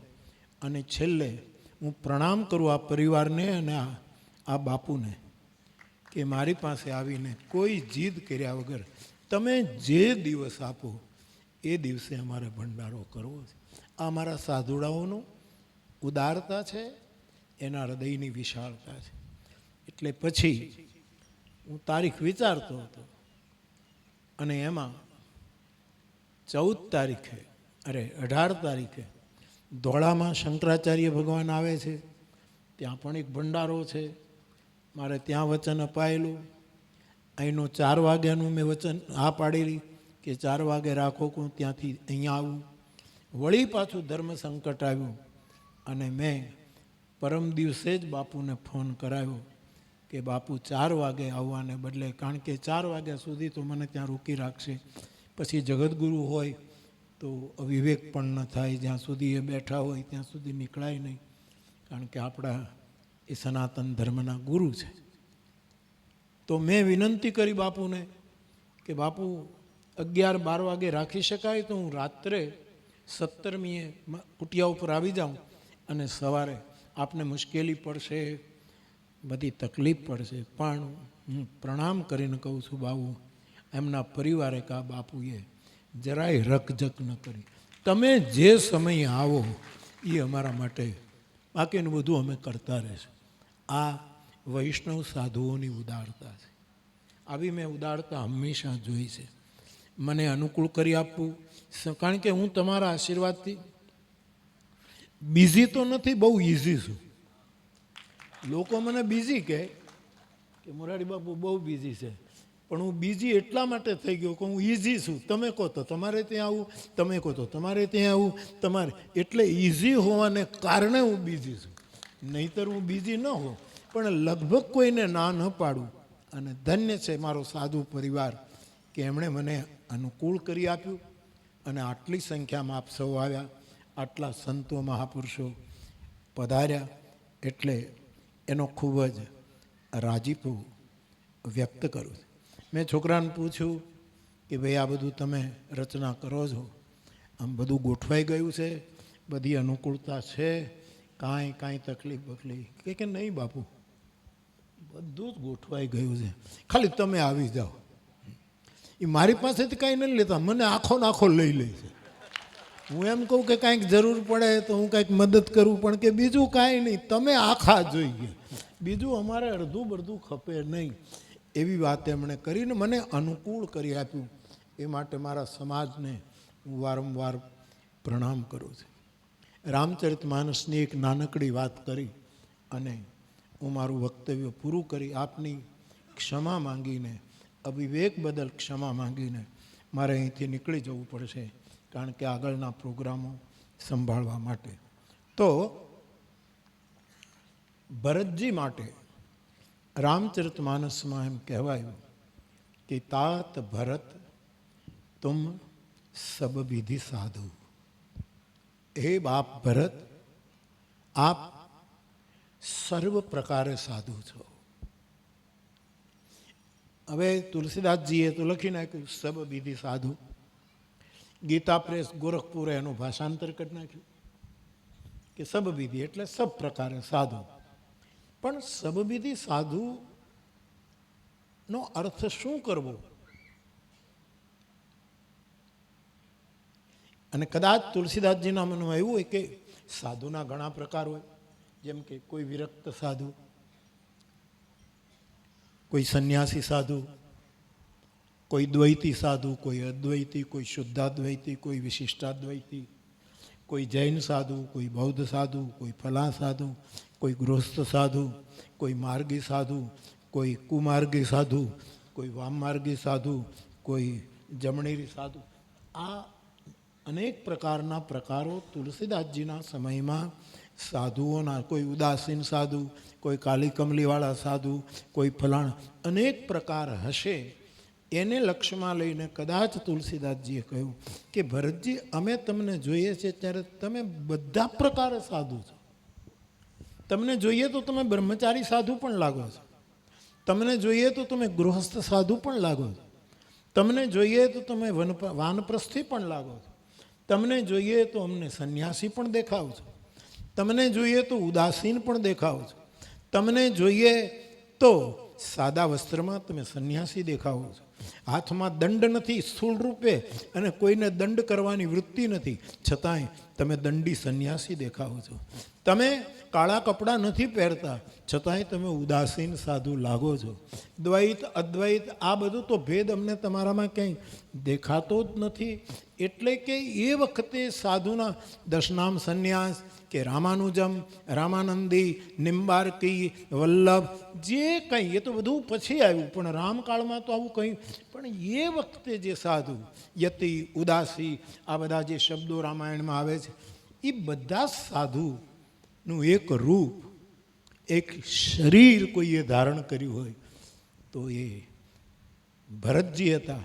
અને છેલ્લે હું પ્રણામ કરું આ પરિવારને અને આ બાપુને કે મારી પાસે આવીને કોઈ જીદ કર્યા વગર તમે જે દિવસ આપો એ દિવસે અમારે ભંડારો કરવો છે. આ અમારા સાધુડાઓનું ઉદારતા છે, એના હૃદયની વિશાળતા છે. એટલે પછી હું તારીખ વિચારતો હતો અને એમાં 18 તારીખે ધોળામાં શંકરાચાર્ય ભગવાન આવે છે, ત્યાં પણ એક ભંડારો છે. મારે ત્યાં વચન અપાયેલું. અહીંનો 4 વાગ્યાનું મેં વચન હા પાડેલી કે 4 વાગે રાખો, હું ત્યાંથી અહીંયા આવું. વળી પાછું ધર્મ સંકટ આવ્યું અને મેં પરમ દિવસે જ બાપુને ફોન કરાવ્યો કે બાપુ 4 વાગે આવવાને બદલે, કારણ કે 4 વાગ્યા સુધી તો મને ત્યાં રોકી રાખશે, પછી જગતગુરુ હોય તો અવિવેક પણ ન થાય, જ્યાં સુધી એ બેઠા હોય ત્યાં સુધી નીકળાય નહીં. કારણ કે આપણા એ સનાતન ધર્મના ગુરુ છે. તો મેં વિનંતી કરી બાપુને કે બાપુ 11-12 વાગે રાખી શકાય તો હું રાત્રે 17મીએ કુટિયા ઉપર આવી જાઉં અને સવારે આપને મુશ્કેલી પડશે, બધી તકલીફ પડશે, પણ હું પ્રણામ કરીને કહું છું બાબુ, એમના પરિવારે કા બાપુએ જરાય રકઝક ન કરી, તમે જે સમયે આવો એ અમારા માટે, બાકીનું બધું અમે કરતા રહેશું. આ વૈષ્ણવ સાધુઓની ઉદારતા છે. આવી મેં ઉદારતા હંમેશા જોઈ છે. મને અનુકૂળ કરી આપવું, કારણ કે હું તમારા આશીર્વાદથી બિઝી તો નથી, બહુ ઇઝી છું. લોકો મને બિઝી કહે કે મોરારી બાપુ બહુ બિઝી છે, પણ હું બિઝી એટલા માટે થઈ ગયો કે હું ઇઝી છું. તમે કહો તો તમારે ત્યાં આવું, તમે કહો તો તમારે ત્યાં આવું, તમારે એટલે ઇઝી હોવાને કારણે હું બિઝી છું. નહીંતર હું બિઝી ન હોઉં, પણ લગભગ કોઈને ના ન પાડું. અને ધન્ય છે મારો સાધુ પરિવાર કે એમણે મને અનુકૂળ કરી આપ્યું. અને આટલી સંખ્યામાં આપ સૌ આવ્યા, આટલા સંતો મહાપુરુષો પધાર્યા, એટલે એનો ખૂબ જ રાજીપો વ્યક્ત કરું છું. મેં છોકરાને પૂછ્યું કે ભાઈ આ બધું તમે રચના કરો છો, આમ બધું ગોઠવાઈ ગયું છે, બધી અનુકૂળતા છે, કાંઈ તકલીફ બકલીફ કે નહીં બાપુ, બધું જ ગોઠવાઈ ગયું છે, ખાલી તમે આવી જાઓ. એ મારી પાસેથી કાંઈ નથી લેતા, મને આખો નાખો લઈ લે છે. હું એમ કહું કે કાંઈક જરૂર પડે તો હું કાંઈક મદદ કરું, પણ કે બીજું કાંઈ નહીં, તમે આખા જોઈએ, બીજું અમારે અડધું બડધું ખપે નહીં. એવી વાત એમણે કરીને મને અનુકૂળ કરી આપ્યું. એ માટે મારા સમાજને હું વારંવાર પ્રણામ કરું છું. રામચરિતમાનસની એક નાનકડી વાત કરી અને હું મારું વક્તવ્ય પૂરું કરી આપની ક્ષમા માંગીને, અવિવેક બદલ ક્ષમા માંગીને મારે અહીંથી નીકળી જવું પડશે, કારણ કે આગળના પ્રોગ્રામો સંભાળવા માટે. તો ભરતજી માટે રામચરિતમાનસમાં એમ કહેવાયું કે તાત ભરત તુમ સબ વિધિ સાધુ. હે બાપ ભરત, આપ સર્વ પ્રકારે સાધુ છો. હવે તુલસીદાસજીએ તો લખી નાખ્યું સબ વિધિ સાધુ. ગીતા પ્રેસ ગોરખપુરે એનું ભાષાંતર કરી નાખ્યું કે સબ વિધિ એટલે સબ પ્રકારે સાધુ. પણ સબવિધિ સાધુનો અર્થ શું કરવો? અને કદાચ તુલસીદાસજીના મનમાં એવું હોય કે સાધુના ઘણા પ્રકાર હોય, જેમ કે કોઈ વિરક્ત સાધુ, કોઈ સંન્યાસી સાધુ, કોઈ દ્વૈતી સાધુ, કોઈ અદ્વૈતી, કોઈ શુદ્ધાદ્વૈતી, કોઈ વિશિષ્ટાદ્વૈતી, કોઈ જૈન સાધુ, કોઈ બૌદ્ધ સાધુ, કોઈ ફલા સાધુ, કોઈ ગૃહસ્થ સાધુ, કોઈ માર્ગી સાધુ, કોઈ કુમાર્ગી સાધુ, કોઈ વામમાર્ગી સાધુ, કોઈ જમણેરી સાધુ. આ અનેક પ્રકારના પ્રકારો તુલસીદાસજીના સમયમાં સાધુઓના, કોઈ ઉદાસીન સાધુ, કોઈ કાલી કમલીવાળા સાધુ, કોઈ ફલાણ, અનેક પ્રકાર હશે. એને લક્ષ્યમાં લઈને કદાચ તુલસીદાસજીએ કહ્યું કે ભરતજી, અમે તમને જોઈએ છે ત્યારે તમે બધા પ્રકારે સાધુ છો. તમને જોઈએ તો તમે બ્રહ્મચારી સાધુ પણ લાગો છો, તમને જોઈએ તો તમે ગૃહસ્થ સાધુ પણ લાગો છો, તમને જોઈએ તો તમે વાનપ્રસ્થી પણ લાગો છો, તમને જોઈએ તો અમને સંન્યાસી પણ દેખાવ છો, તમને જોઈએ તો ઉદાસીન પણ દેખાવ છો, તમને જોઈએ તો સાદા વસ્ત્રમાં તમે સંન્યાસી દેખાવો છો, હાથમાં દંડ નથી સ્થૂળ રૂપે અને કોઈને દંડ કરવાની વૃત્તિ નથી, છતાંય તમે દંડી સંન્યાસી દેખાવો છો, તમે કાળા કપડાં નથી પહેરતા છતાંય તમે ઉદાસીન સાધુ લાગો છો. દ્વૈત અદ્વૈત આ બધું તો ભેદ અમને તમારામાં ક્યાંય દેખાતો જ નથી. એટલે કે એ વખતે સાધુના દશનામ સંન્યાસ કે રામાનુજમ, રામાનંદી, નિમ્બાર્કી, વલ્લભ, જે કંઈ એ તો બધું પછી આવ્યું, પણ રામકાળમાં તો આવું કંઈ. પણ એ વખતે જે સાધુ યતિ, ઉદાસી, આ બધા જે શબ્દો રામાયણમાં આવે છે, એ બધા સાધુનું એક રૂપ, એક શરીર કોઈએ ધારણ કર્યું હોય તો એ ભરતજી હતા.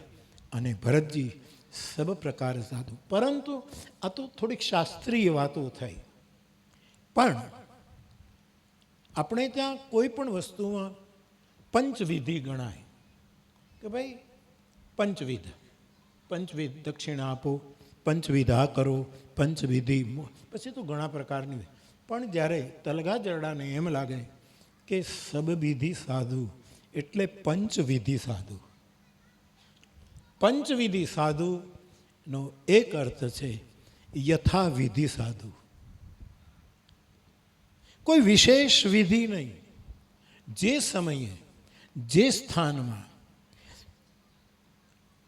અને ભરતજી સબ પ્રકારે સાધુ. પરંતુ આ તો થોડીક શાસ્ત્રીય વાતો થઈ, પણ આપણે ત્યાં કોઈ પણ વસ્તુમાં પંચવિધિ ગણાય કે ભાઈ પંચવિધ દક્ષિણા આપો, પંચવિધ આ કરો, પંચવિધિ, પછી તો ઘણા પ્રકારની. પણ જ્યારે તલગા જરડાને એમ લાગે કે સબવિધિ સાધુ એટલે પંચવિધિ સાધુ. પંચવિધિ સાધુનો એક અર્થ છે યથાવિધિ સાધુ. કોઈ વિશેષ વિધિ નહીં, જે સમયે, જે સ્થાનમાં,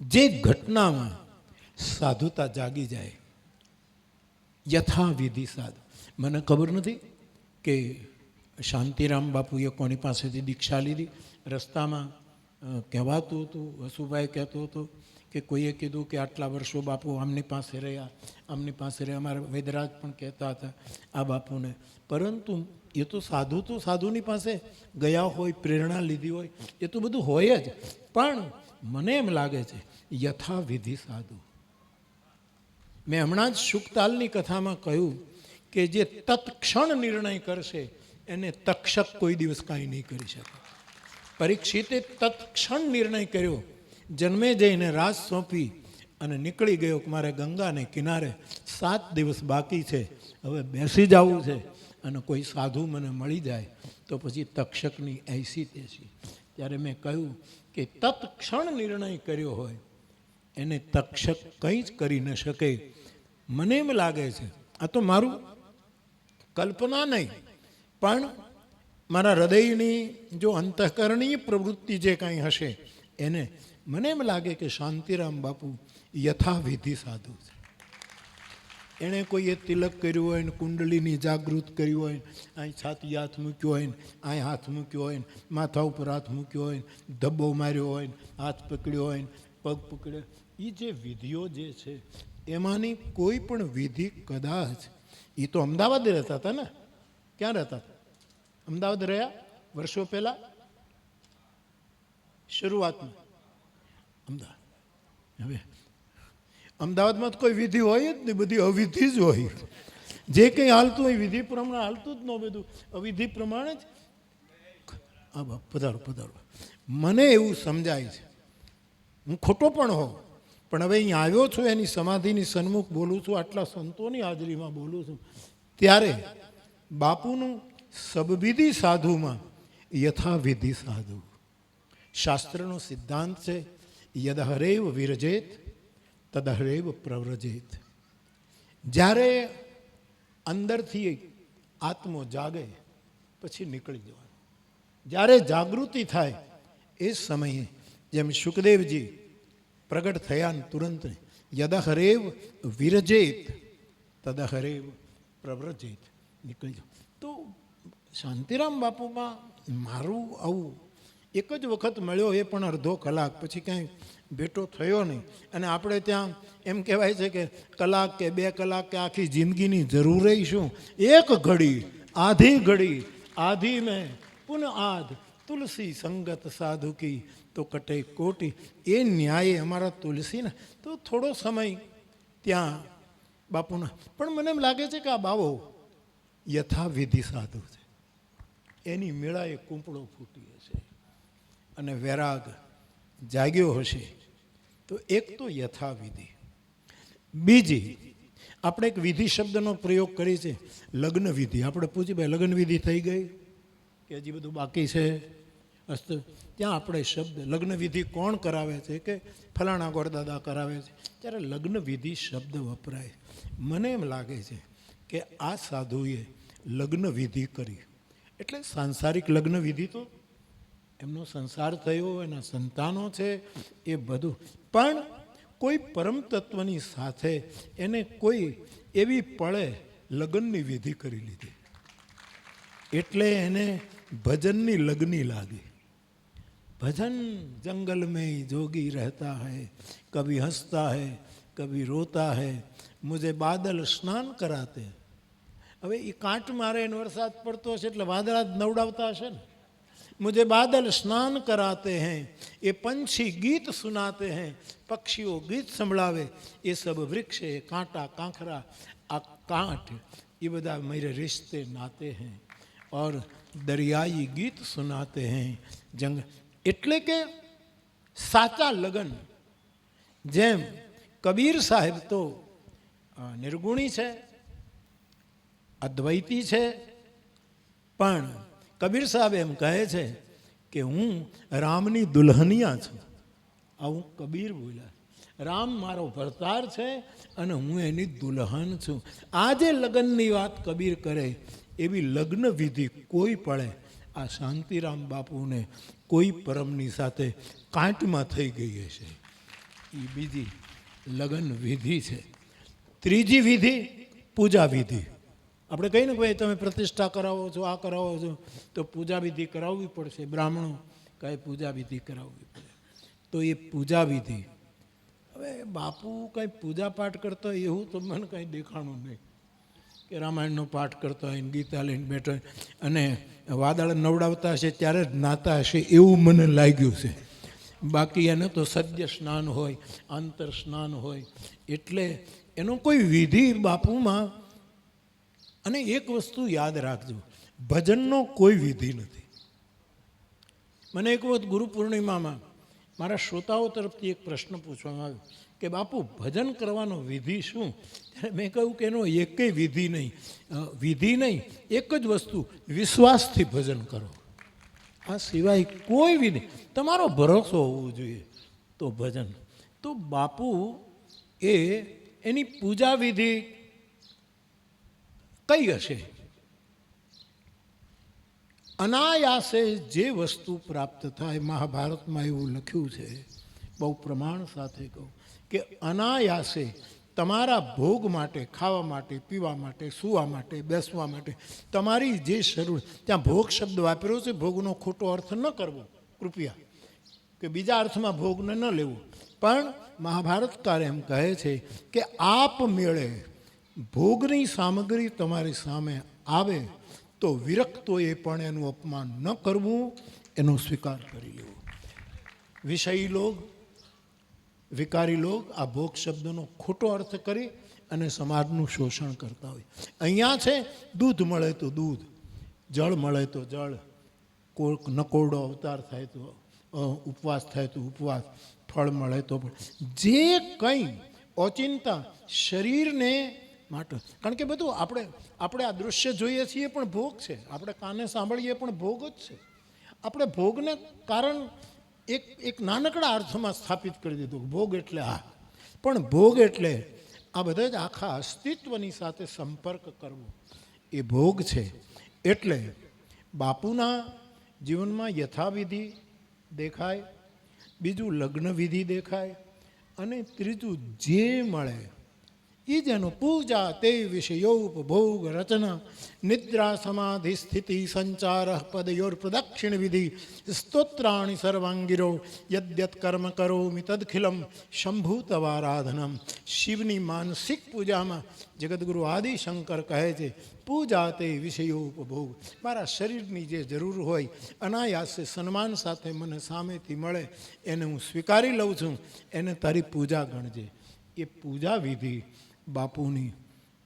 જે ઘટનામાં સાધુતા જાગી જાય, યથાવિધિ સાધુ. મને ખબર નથી કે શાંતિરામ બાપુએ કોની પાસેથી દીક્ષા લીધી. રસ્તામાં કહેવાતું હતું, વસુભાઈ કહેતો હતો કે કોઈએ કીધું કે આટલા વર્ષો બાપુ આમની પાસે રહ્યા. અમારા વૈદરાજ પણ કહેતા હતા આ બાપુને. પરંતુ એ તો સાધુની પાસે ગયા હોય, પ્રેરણા લીધી હોય, એ તો બધું હોય જ. પણ મને એમ લાગે છે યથાવિધિ સાધુ. મેં હમણાં જ શુકતાલની કથામાં કહ્યું કે જે તત્ક્ષણ નિર્ણય કરશે એને તક્ષક કોઈ દિવસ કાંઈ નહીં કરી શકે. પરીક્ષિતે તત્ક્ષણ નિર્ણય કર્યો, જન્મે જઈને રાજ સોંપી અને નીકળી ગયો કે મારે ગંગાને કિનારે 7 દિવસ બાકી છે, હવે બેસી જવું છે અને કોઈ સાધુ મને મળી જાય તો પછી તક્ષકની 80-83. ત્યારે મેં કહ્યું કે તત્ક્ષણ નિર્ણય કર્યો હોય એને તક્ષક કંઈ જ કરી ન શકે. મને એમ લાગે છે, આ તો મારું કલ્પના નહીં, પણ મારા હૃદયની જો અંતઃકરણીય પ્રવૃત્તિ જે કાંઈ હશે એને મને એમ લાગે કે શાંતિરામ બાપુ યથાવિધિ સાધુ છે. એણે કોઈએ તિલક કર્યું હોય ને કુંડલીની જાગૃત કરી હોય, અહીં છાતી હાથ મૂક્યો હોય ને અહીં હાથ મૂક્યો હોય ને માથા ઉપર હાથ મૂક્યો હોય ને ધબ્બો માર્યો હોય ને હાથ પકડ્યો હોય ને પગ પકડ્યો, એ જે વિધિઓ જે છે એમાંની કોઈ પણ વિધિ કદાચ, એ તો અમદાવાદ રહેતા હતા ને, ક્યાં રહેતા હતા? અમદાવાદ રહ્યા વર્ષો પહેલાં શરૂઆતમાં અમદાવાદ. હવે અમદાવાદમાં તો કોઈ વિધિ હોય જ નહીં, બધી અવિધિ જ હોય. જે કંઈ હાલતું હોય વિધિ પ્રમાણે હાલતું જ ન, બધું અવિધિ પ્રમાણે જ. હા બાપ પધારો. મને એવું સમજાય છે, હું ખોટો પણ હોઉં, પણ હવે અહીં આવ્યો છું એની સમાધિની સન્મુખ બોલું છું, આટલા સંતોની હાજરીમાં બોલું છું, ત્યારે બાપુનું સબવિધિ સાધુમાં યથાવિધિ સાધુ. શાસ્ત્રનો સિદ્ધાંત છે યદહરેવ વિરજેત તદહરેવ પ્રવ્રજેત. જ્યારે અંદરથી આત્મો જાગે પછી નીકળી જવાનું. જ્યારે જાગૃતિ થાય એ સમયે, જેમ શુકદેવજી પ્રગટ થયા ને તુરંત યદહરેવ વિરજેત તદહરેવ પ્રવ્રજેત, નીકળી જાવ. તો શાંતિરામ બાપુમાં મારું આવું એક જ વખત મળ્યો, એ પણ અડધો કલાક, પછી કાંઈ ભેટો થયો નહીં. અને આપણે ત્યાં એમ કહેવાય છે કે કલાક કે 2 કલાક કે આખી જિંદગીની જરૂર શું, એક ઘડી આધી મેં પુન આધ તુલસી સંગત સાધુ કી તો કટે કોટી. એ ન્યાયે અમારા તુલસીને તો થોડો સમય ત્યાં બાપુના. પણ મને એમ લાગે છે કે આ બાવો યથાવિધિ સાધુ છે, એની મેળાએ કૂંપળો ફૂટી હશે અને વૈરાગ જાગ્યો હશે. તો એક તો યથાવિધિ. બીજી આપણે એક વિધિ શબ્દનો પ્રયોગ કરી છે, લગ્ન વિધિ. આપણે પૂછીએ ભાઈ લગ્ન વિધિ થઈ ગઈ કે હજી બધું બાકી છે? અસ્ત ત્યાં આપણે શબ્દ લગ્ન વિધિ કોણ કરાવે છે કે ફલાણા ગોરદાદા કરાવે છે, ત્યારે લગ્ન વિધિ શબ્દ વપરાય. મને એમ લાગે છે કે આ સાધુએ લગ્ન વિધિ કરી એટલે સાંસારિક લગ્ન વિધિ, તો એમનો સંસાર થયો, એના સંતાનો છે, એ બધું. પણ કોઈ પરમ તત્વની સાથે એને કોઈ એવી પળે લગ્નની વિધિ કરી લીધી એટલે એને ભજનની લગ્ની લાગી. भजन जंगल में जोगी रहता है, कभी हंसता है कभी रोता है, मुझे बादल स्नान कराते. હવે એ કાંટ મારે ને વરસાદ પડતો હશે એટલે વાદળા જ નવડાવતા હશે ને. मुझे बादल स्नान कराते हैं, ये पंछी गीत सुनाते हैं, पक्षियों गीत संभળાવે, ये सब वृक्ष है कांटा कांकरा आ कांट, ये બધા मेरे रिश्ते नाते हैं और દરિયાઈ ગીત સુનાતે હૈ જંગ. એટલે કે સાચા લગન. જેમ કબીર સાહેબ તો નિર્ગુણી છે, અદ્વૈતી છે, પણ કબીર સાહેબ એમ કહે છે કે હું રામની દુલ્હનિયા છું. આવું કબીર બોલ્યા. રામ મારો ભરતાર છે અને હું એની દુલ્હન છું. આજે લગ્નની વાત કબીર કરે એવી લગ્ન વિધિ કોઈ પડે આ શાંતિરામ બાપુને કોઈ પરમની સાથે કાંટમાં થઈ ગઈ હશે. એ બીજી લગ્ન વિધિ છે. ત્રીજી વિધિ પૂજા વિધિ. આપણે કહીએ ને ભાઈ તમે પ્રતિષ્ઠા કરાવો છો, આ કરાવો છો, તો પૂજા વિધિ કરાવવી પડશે. બ્રાહ્મણો કહે પૂજા વિધિ કરાવવી પડે. તો એ પૂજા વિધિ, હવે બાપુ કંઈ પૂજા પાઠ કરતો હોય એવું તો મને કંઈ દેખાણું નહીં કે રામાયણનો પાઠ કરતો હોય ને ગીતા લઈને બેઠો હોય અને વાદળ નવડાવતા હશે ત્યારે જ નાતા હશે એવું મને લાગ્યું છે. બાકી એને તો સદ્ય સ્નાન હોય, આંતર સ્નાન હોય, એટલે એનો કોઈ વિધિ બાપુમાં. અને એક વસ્તુ યાદ રાખજો, ભજનનો કોઈ વિધિ નથી. મને એક વખત ગુરુ પૂર્ણિમામાં મારા શ્રોતાઓ તરફથી એક પ્રશ્ન પૂછવામાં આવ્યો કે બાપુ ભજન કરવાનો વિધિ શું? ત્યારે મેં કહ્યું કે એનો એકેય વિધિ નહીં, એક જ વસ્તુ, વિશ્વાસથી ભજન કરો. આ સિવાય કોઈ વિધિ, તમારો ભરોસો હોવો જોઈએ તો ભજન. તો બાપુ એની પૂજા વિધિ કઈ હશે? અનાયાસે જે વસ્તુ પ્રાપ્ત થાય, મહાભારતમાં એવું લખ્યું છે, બહુ પ્રમાણ સાથે કહું કે અનાયાસે તમારા ભોગ માટે, ખાવા માટે, પીવા માટે, સૂવા માટે, બેસવા માટે, તમારી જે જરૂર, ત્યાં ભોગ શબ્દ વાપર્યો છે, ભોગનો ખોટો અર્થ ન કરવો કૃપયા, કે બીજા અર્થમાં ભોગને ન લેવું. પણ મહાભારતકાર એમ કહે છે કે આપમેળે ભોગની સામગ્રી તમારી સામે આવે તો વિરક્તોએ પણ એનું અપમાન ન કરવું, એનો સ્વીકાર કરી લેવો. વિષયી લોગ, વિકારી લોગ આ ભોગ શબ્દનો ખોટો અર્થ કરી અને સમાજનું શોષણ કરતા હોય. અહીંયા છે દૂધ મળે તો દૂધ, જળ મળે તો જળ, નકોરડો અવતાર થાય તો ઉપવાસ થાય તો ઉપવાસ, ફળ મળે તો જે કંઈ ઓચિંતા શરીરને માટે. કારણ કે બધું આપણે આ દૃશ્ય જોઈએ છીએ પણ ભોગ છે, આપણે કાને સાંભળીએ પણ ભોગ જ છે. આપણે ભોગને કારણ એક નાનકડા અર્થમાં સ્થાપિત કરી દીધું, ભોગ એટલે આ. પણ ભોગ એટલે આ બધા જ આખા અસ્તિત્વની સાથે સંપર્ક કરવો એ ભોગ છે. એટલે બાપુના જીવનમાં યથાવિધિ દેખાય, બીજું લગ્ન વિધિ દેખાય, અને ત્રીજું જે મળે એ જેનો પૂજા તે વિષયોપભોગ રચના નિદ્રા સમાધિ સ્થિતિ સંચાર પદયોર પ્રદક્ષિણ વિધિ સ્તોત્રાણી સર્વાંગીરો યદ્યત કર્મ કરોમિ તદખિલમ શંભુતવારાધનમ. શિવની માનસિક પૂજામાં જગદગુરુ આદિશંકર કહે છે પૂજા તે વિષયોપભોગ. મારા શરીરની જે જરૂર હોય અનાયાસે સન્માન સાથે મને સામેથી મળે એને હું સ્વીકારી લઉં છું, એને તારી પૂજા ગણજે. એ પૂજા વિધિ બાપુની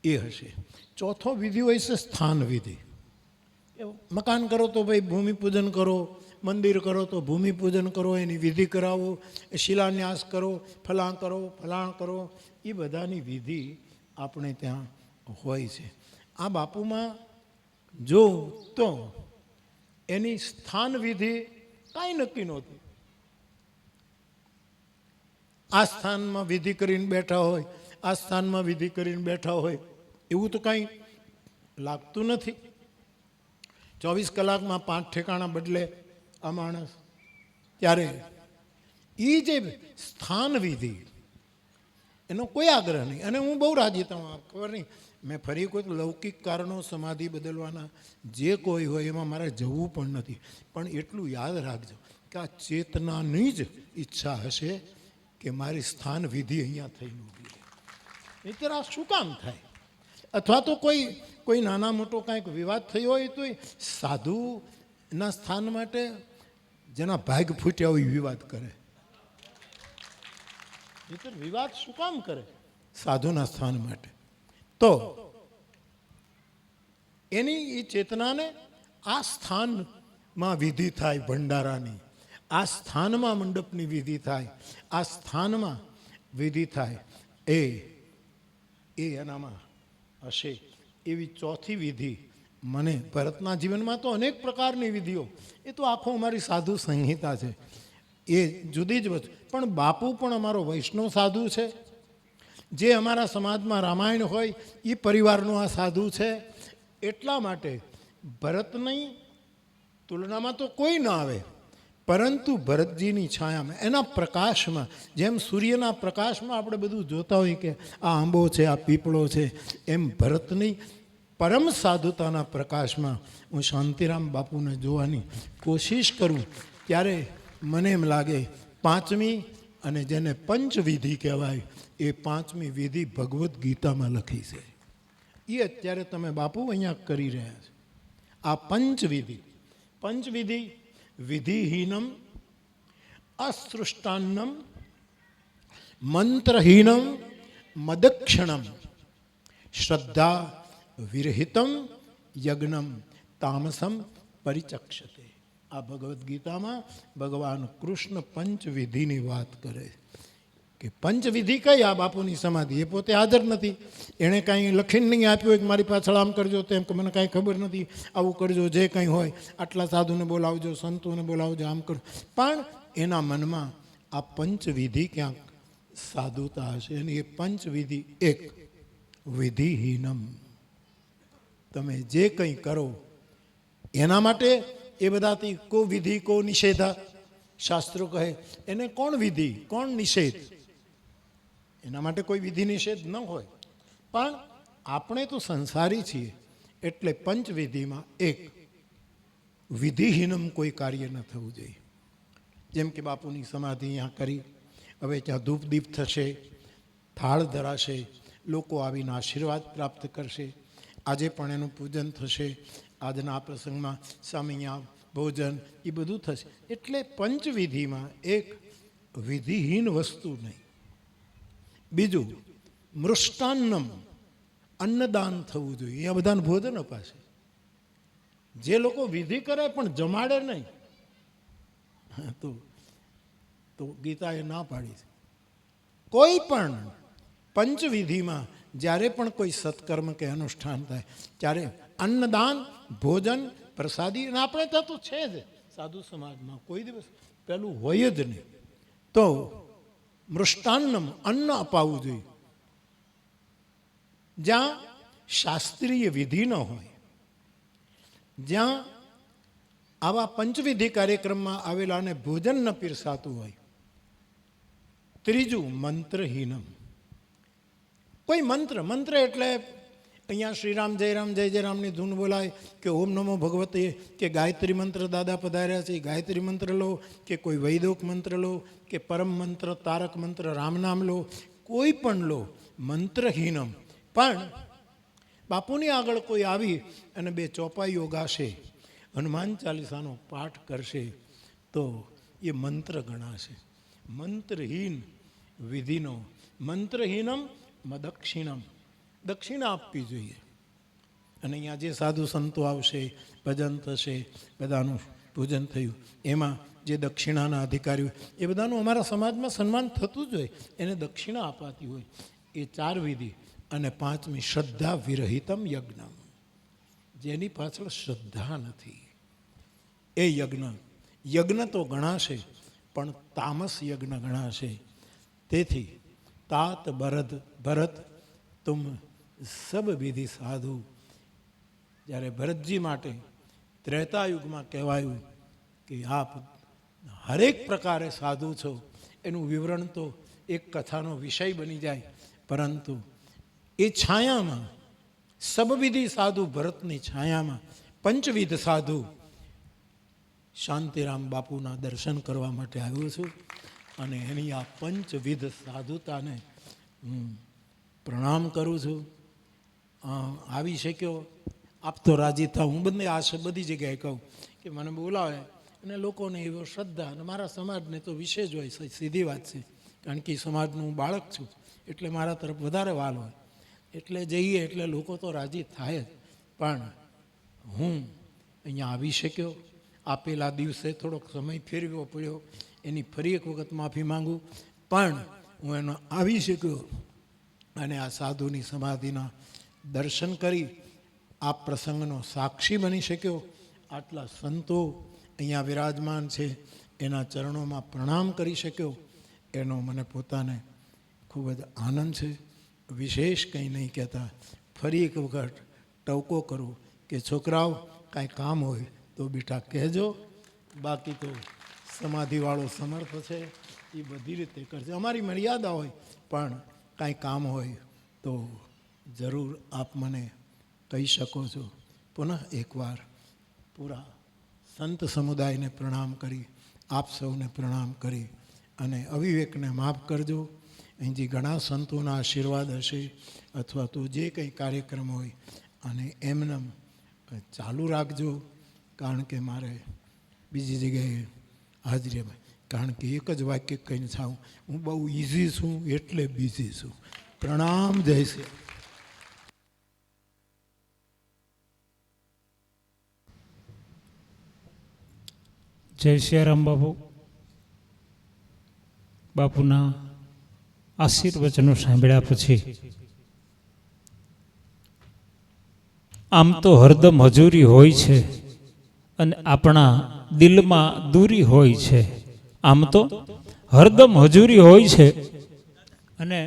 એ હશે. ચોથો વિધિ હોય છે સ્થાન વિધિ. મકાન કરો તો ભાઈ ભૂમિપૂજન કરો, મંદિર કરો તો ભૂમિપૂજન કરો, એની વિધિ કરાવો, શિલાન્યાસ કરો, ફલાણ કરો, એ બધાની વિધિ આપણે ત્યાં હોય છે. આ બાપુમાં જો તો એની સ્થાન વિધિ કાંઈ નક્કી નહોતી. આ સ્થાનમાં વિધિ કરીને બેઠા હોય, આ સ્થાનમાં વિધિ કરીને બેઠા હોય એવું તો કાંઈ લાગતું નથી. 24 કલાકમાં 5 ઠેકાણા બદલે આ માણસ. ત્યારે એ જે સ્થાન વિધિ એનો કોઈ આગ્રહ નહીં. અને હું બહુ રાજી થઉં, ખબર નહીં મેં ફરી કોઈ લૌકિક કારણો સમાધિ બદલવાના જે કોઈ હોય એમાં મારે જવું પણ નથી. પણ એટલું યાદ રાખજો કે આ ચેતનાની જ ઈચ્છા હશે કે મારી સ્થાન વિધિ અહીંયા થઈને ઊભી રહે. નહીંતર આ શું કામ થાય? અથવા તો કોઈ નાના મોટો કાંઈક વિવાદ થયો હોય તો સાધુના સ્થાન માટે જેના ભાગ ફૂટ્યા હોય વિવાદ કરે. નહીંતર વિવાદ શું કામ કરે સાધુના સ્થાન માટે? તો એની એ ચેતનાને આ સ્થાનમાં વિધિ થાય ભંડારાની, આ સ્થાનમાં મંડપની વિધિ થાય, આ સ્થાનમાં વિધિ થાય, એ એનામાં હશે. એવી ચોથી વિધિ મને ભરતના જીવનમાં તો અનેક પ્રકારની વિધિઓ, એ તો આખો અમારી સાધુ સંહિતા છે, એ જુદી જ વસ્તુ. પણ બાપુ પણ અમારો વૈષ્ણવ સાધુ છે, જે અમારા સમાજમાં રામાયણ હોય એ પરિવારનો આ સાધુ છે. એટલા માટે ભરતની તુલનામાં તો કોઈ ના આવે, પરંતુ ભરતજીની છાયામાં, એના પ્રકાશમાં, જેમ સૂર્યના પ્રકાશમાં આપણે બધું જોતા હોઈએ કે આ આંબો છે, આ પીપળો છે, એમ ભરતની પરમ સાધુતાના પ્રકાશમાં હું શાંતિરામ બાપુને જોવાની કોશિશ કરું. ત્યારે મને એમ લાગે પાંચમી, અને જેને પંચવિધિ કહેવાય, એ પાંચમી વિધિ ભગવદ્ ગીતામાં લખી છે. એ અત્યારે તમે બાપુ અહીંયા કરી રહ્યા છે. આ પંચવિધિ વિધિહીનમ અસૃષ્ટાન્નમ મંત્રહીનમ મદક્ષણમ શ્રદ્ધા વિરહિતમ યજ્ઞમ તામસમ પરિચક્ષતે. આ ભગવદ્ ગીતામાં ભગવાન કૃષ્ણ પંચવિધિની વાત કરે કે પંચવિધિ કઈ? આ બાપુની સમાધિ, એ પોતે હાજર નથી, એણે કાંઈ લખીને નહીં આપ્યું હોય કે મારી પાછળ આમ કરજો તેમ, કે મને કાંઈ ખબર નથી, આવું કરજો, જે કંઈ હોય આટલા સાધુને બોલાવજો, સંતોને બોલાવજો, આમ કરો. પણ એના મનમાં આ પંચવિધિ ક્યાંક સાધુતા હશે. અને એ પંચવિધિ એક વિધિહીનમ, તમે જે કંઈ કરો એના માટે એ બધાથી કો વિધિ કો નિષેધા, શાસ્ત્રો કહે એને કોણ વિધિ કોણ નિષેધ, એના માટે કોઈ વિધિ નિષેધ ન હોય. પણ આપણે તો સંસારી છીએ, એટલે પંચવિધિમાં એક વિધિહીનમ કોઈ કાર્ય ન થવું જોઈએ. જેમ કે બાપુની સમાધિ અહીંયા કરી, હવે ત્યાં ધૂપ દીપ થશે, થાળ ધરાશે, લોકો આવીને આશીર્વાદ પ્રાપ્ત કરશે. આજે પણ એનું પૂજન થશે, આજના પ્રસંગમાં સામિયા ભોજન એ બધું થશે. એટલે પંચવિધિમાં એક વિધિહીન વસ્તુ નહીં. બીજું મૃષ્ટાન્નમ, અન્નદાન થવું જોઈએ. અહીંયા બધાને ભોજન અપાશે. જે લોકો વિધિ કરે પણ જમાડે નહીં, તો ગીતાએ ના પાડી છે. કોઈ પણ પંચવિધિમાં જ્યારે પણ કોઈ સત્કર્મ કે અનુષ્ઠાન થાય ત્યારે અન્નદાન, ભોજન, પ્રસાદી, અને આપણે ત્યાં તો છે જ, સાધુ સમાજમાં કોઈ દિવસ પેલું હોય જ નહીં. તો મૃષ્ટાન્નમ, અન્ન અપાવવું જોઈએ. જ્યાં શાસ્ત્રીય વિધિ ન હોય, જ્યાં આવા પંચવિધિ કાર્યક્રમમાં આવેલાને ભોજન ન પીરસાતું હોય. ત્રીજું મંત્રહીનમ, કોઈ મંત્ર એટલે અહીંયા શ્રીરામ જય રામની ધૂન બોલાય, કે ઓમ નમો ભગવતે, કે ગાયત્રી મંત્ર દાદા પધાર્યા છે ગાયત્રી મંત્ર લો, કે કોઈ વૈદોક મંત્ર લો, કે પરમ મંત્ર તારક મંત્ર રામ નામ લો, કોઈ પણ લો, મંત્રહીનમ. પણ બાપુની આગળ કોઈ આવી અને બે ચોપાઈઓ ગાશે, હનુમાન ચાલીસાનો પાઠ કરશે, તો એ મંત્ર ગણાશે. મંત્રહીન વિધિનો. મંત્રહીનમ મદક્ષિણમ, દક્ષિણા આપવી જોઈએ. અને અહીંયા જે સાધુ સંતો આવશે, ભજન થશે, બધાનું પૂજન થયું, એમાં જે દક્ષિણાના અધિકારીઓ, એ બધાનું અમારા સમાજમાં સન્માન થતું જ હોય, એને દક્ષિણા અપાતી હોય. એ ચાર વિધિ. અને પાંચમી શ્રદ્ધા વિરહિતમ યજ્ઞમ, જેની પાછળ શ્રદ્ધા નથી એ યજ્ઞ તો ગણાશે, પણ તામસ યજ્ઞ ગણાશે. તેથી तात ભરત તુમ સબ વિધિ સાધુ. જ્યારે ભરતજી માટે ત્રેતાયુગમાં કહેવાયું કે આપ હરેક પ્રકારે સાધુ છો, એનું વિવરણ તો એક કથાનો વિષય બની જાય. પરંતુ એ છાયામાં સબવિધિ સાધુ, ભરતની છાયામાં પંચવિધ સાધુ શાંતિરામ બાપુના દર્શન કરવા માટે આવ્યો છું. અને એની આ પંચવિધ સાધુતાને હું પ્રણામ કરું છું. આવી શક્યો આપ તો રાજી થાવ. હું બધી જગ્યાએ કહું કે મને બોલાવે અને લોકોને એવો શ્રદ્ધા, અને મારા સમાજને તો વિશેષ હોય, સીધી વાત છે, કારણ કે સમાજનું હું બાળક છું, એટલે મારા તરફ વધારે વાલ હોય. એટલે જઈએ એટલે લોકો તો રાજી થાય જ. પણ હું અહીંયા આવી શક્યો. આપેલા દિવસે થોડોક સમય ફેરવ્યો પડ્યો, એની ફરી એક વખત માફી માંગુ. પણ હું એનો આવી શક્યો અને આ સાધુની સમાધિના દર્શન કરી આ પ્રસંગનો સાક્ષી બની શક્યો. આટલા સંતો અહીંયા વિરાજમાન છે, એના ચરણોમાં પ્રણામ કરી શક્યો, એનો મને પોતાને ખૂબ જ આનંદ છે. વિશેષ કંઈ નહીં કહેતા, ફરી એક વખત ટવકો કરું કે છોકરાઓ કાંઈ કામ હોય તો બેટા કહેજો, બાકી તો સમાધિવાળો સમર્થ છે, એ બધી રીતે કરશે. અમારી મર્યાદા હોય, પણ કાંઈ કામ હોય તો જરૂર આપ મને કહી શકો છો. પુનઃ એકવાર પૂરા સંત સમુદાયને પ્રણામ કરી, આપ સૌને પ્રણામ કરી અને અવિવેકને માફ કરજો. અહીંથી ઘણા સંતોના આશીર્વાદ હશે, અથવા તો જે કંઈ કાર્યક્રમ હોય અને એમને ચાલુ રાખજો, કારણ કે મારે બીજી જગ્યાએ હાજરી, કારણ કે એક જ વાક્ય કહીને થાઉં, હું બહુ ઇઝી છું એટલે બિઝી છું. પ્રણામ, જય શ્રી. જય સિયારામ બાપુ. બાપુના આશીર્વચનો સાંભળ્યા પછી આમ તો હરદમ હજુરી હોય છે અને આપણા દિલમાં દૂરી હોય છે. આમ તો હરદમ હજુરી હોય છે અને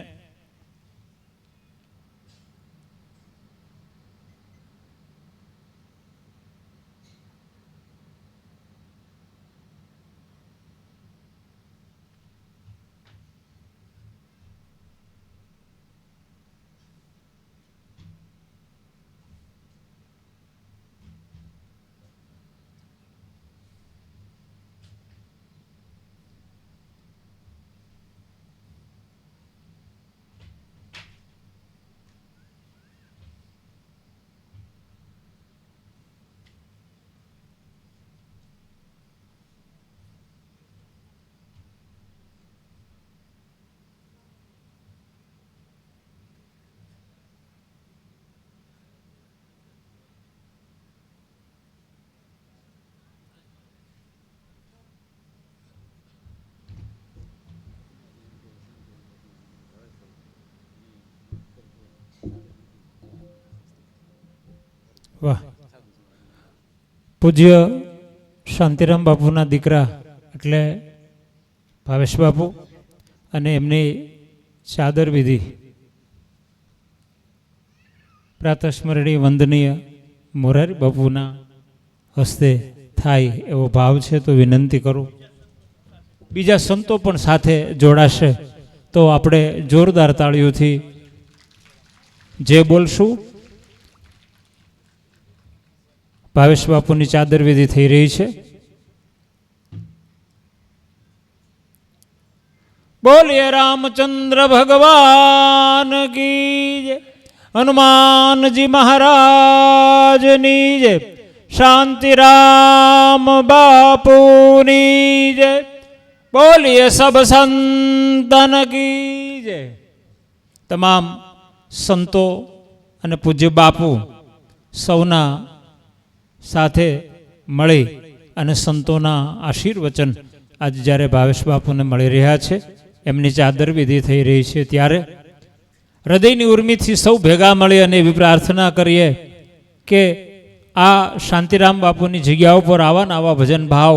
વાહ, પૂજ્ય શાંતિરામ બાપુના દીકરા એટલે ભાવેશ બાપુ અને એમની ચાદર વિધિ પ્રાતસ્મરણીય વંદનીય મોરારી બાપુના હસ્તે થાય એવો ભાવ છે, તો વિનંતી કરું. બીજા સંતો પણ સાથે જોડાશે તો આપણે જોરદાર તાળીઓથી જે બોલશું. ભાવેશ બાપુની ચાદર વિધિ થઈ રહી છે. બોલીએ રામચંદ્ર ભગવાન કી જય, હનુમાનજી મહારાજની જય, શાંતિરામ બાપુની જય, બોલીએ સબ સંતન કી જય. તમામ સંતો અને પૂજ્ય બાપુ સૌના સાથે મળી અને સંતોના આશીર્વચન આજે જ્યારે ભાવેશ બાપુને મળી રહ્યા છે, એમની ચાદર વિધિ થઈ રહી છે, ત્યારે હૃદયની ઉર્મિથી સૌ ભેગા મળી અને એવી પ્રાર્થના કરીએ કે આ શાંતિરામ બાપુની જગ્યા ઉપર આવા ને આવા ભજન ભાવ,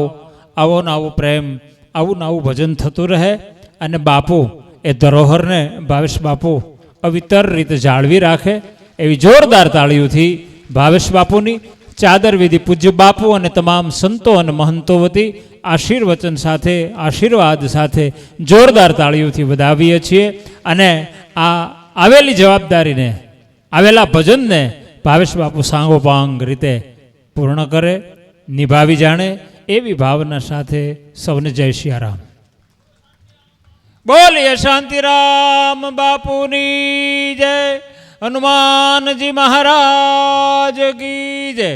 આવો ને આવો પ્રેમ, આવું ને આવું ભજન થતું રહે અને બાપુ એ ધરોહરને ભાવેશ બાપુ અવિતર રીતે જાળવી રાખે. એવી જોરદાર તાળીઓથી ભાવેશ બાપુની ચાદર વિધિ પૂજ્ય બાપુ અને તમામ સંતો અને મહંતો વતી આશીર્વચન સાથે, આશીર્વાદ સાથે જોરદાર તાળીઓથી વધાવીએ છીએ. અને આ આવેલી જવાબદારીને, આવેલા ભજનને ભાવેશ બાપુ સાંગોપાંગ રીતે પૂર્ણ કરે, નિભાવી જાણે એવી ભાવના સાથે સૌને જય સિયારામ. બોલીએ શાંતિરામ બાપુની જય, હનુમાનજી મહારાજ કી જય.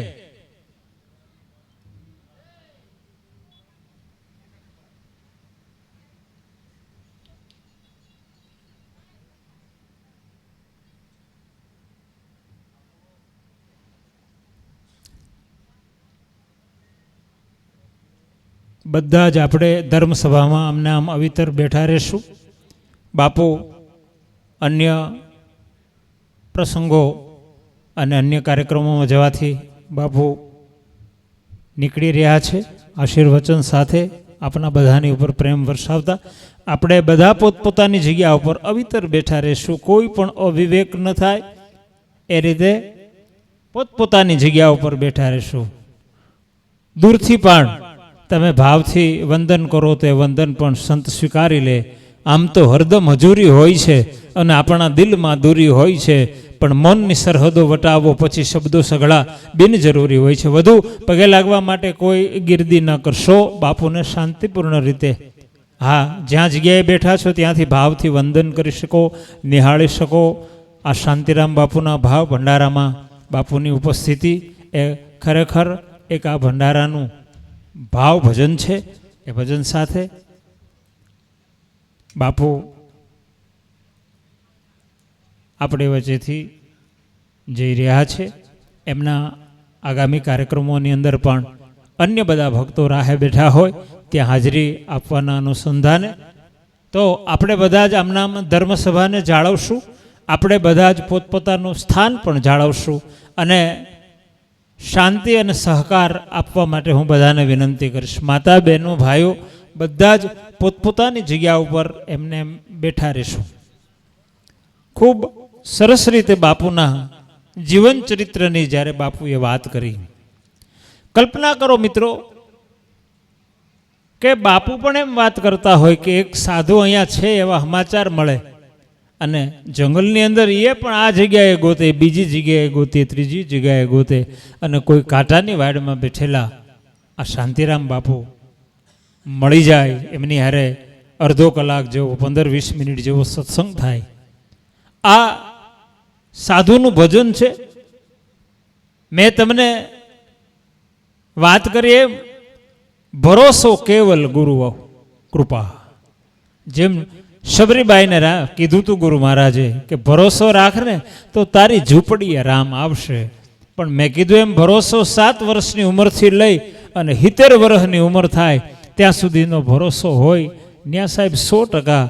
બધા જ આપણે ધર્મસભામાં અમને આમ અવિતર બેઠા રહેશું. બાપુ અન્ય પ્રસંગો અને અન્ય કાર્યક્રમોમાં જવાથી બાપુ નીકળી રહ્યા છે. આશીર્વચન સાથે આપણા બધાની ઉપર પ્રેમ વરસાવતા આપણે બધા પોતપોતાની જગ્યા ઉપર અવિતર બેઠા રહેશું. કોઈ પણ અવિવેક ન થાય એ રીતે પોતપોતાની જગ્યા ઉપર બેઠા રહેશું. દૂરથી પણ તમે ભાવથી વંદન કરો તો એ વંદન પણ સંત સ્વીકારી લે. આમ તો હરદમ હજુરી હોય છે અને આપણા દિલમાં દૂરી હોય છે, પણ મનની સરહદો વટાવો પછી શબ્દો સઘળા બિનજરૂરી હોય છે. વધુ પગે લાગવા માટે કોઈ ગીર્દી ન કરશો. બાપુને શાંતિપૂર્ણ રીતે, હા, જ્યાં જગ્યાએ બેઠા છો ત્યાંથી ભાવથી વંદન કરી શકો, નિહાળી શકો. આ શાંતિરામ બાપુના ભાવ ભંડારામાં બાપુની ઉપસ્થિતિ એ ખરેખર એક આ ભંડારાનું ભાવ ભજન છે. એ ભજન સાથે બાપુ આપણે વચ્ચેથી જઈ રહ્યા છે. એમના આગામી કાર્યક્રમોની અંદર પણ અન્ય બધા ભક્તો રાહે બેઠા હોય ત્યાં હાજરી આપવાના અનુસંધાને તો આપણે બધા જ આમનામ ધર્મસભાને જાળવશું. આપણે બધા જ પોતપોતાનું સ્થાન પણ જાળવશું અને શાંતિ અને સહકાર આપવા માટે હું બધાને વિનંતી કરીશ. માતા, બહેનો, ભાઈઓ બધા જ પોતપોતાની જગ્યા ઉપર એમને બેઠા રહેશું. ખૂબ સરસ રીતે બાપુના જીવન ચરિત્રની જ્યારે બાપુએ વાત કરી, કલ્પના કરો મિત્રો કે બાપુ પણ એમ વાત કરતા હોય કે એક સાધુ અહીંયા છે એવા સમાચાર મળે અને જંગલની અંદર એ પણ આ જગ્યાએ ગોતે, બીજી જગ્યાએ ગોતે, ત્રીજી જગ્યાએ ગોતે અને કોઈ કાંટાની વાડમાં બેઠેલા આ શાંતિરામ બાપુ મળી જાય. એમની હારે અડધો કલાક જેવો, 15-20 મિનિટ જેવો સત્સંગ થાય. આ સાધુનું ભજન છે. મેં તમને વાત કરી એમ ભરોસો કેવલ ગુરુ કૃપા. જેમ શબરીબાઈને કીધું તું ગુરુ મહારાજે કે ભરોસો રાખ ને તો તારી ઝૂંપડીએ રામ આવશે. પણ મેં કીધું એમ ભરોસો 7 વર્ષની ઉંમરથી લઈ અને 70 વર્ષની ઉંમર થાય ત્યાં સુધીનો ભરોસો હોય. ન્યા સાહેબ 100%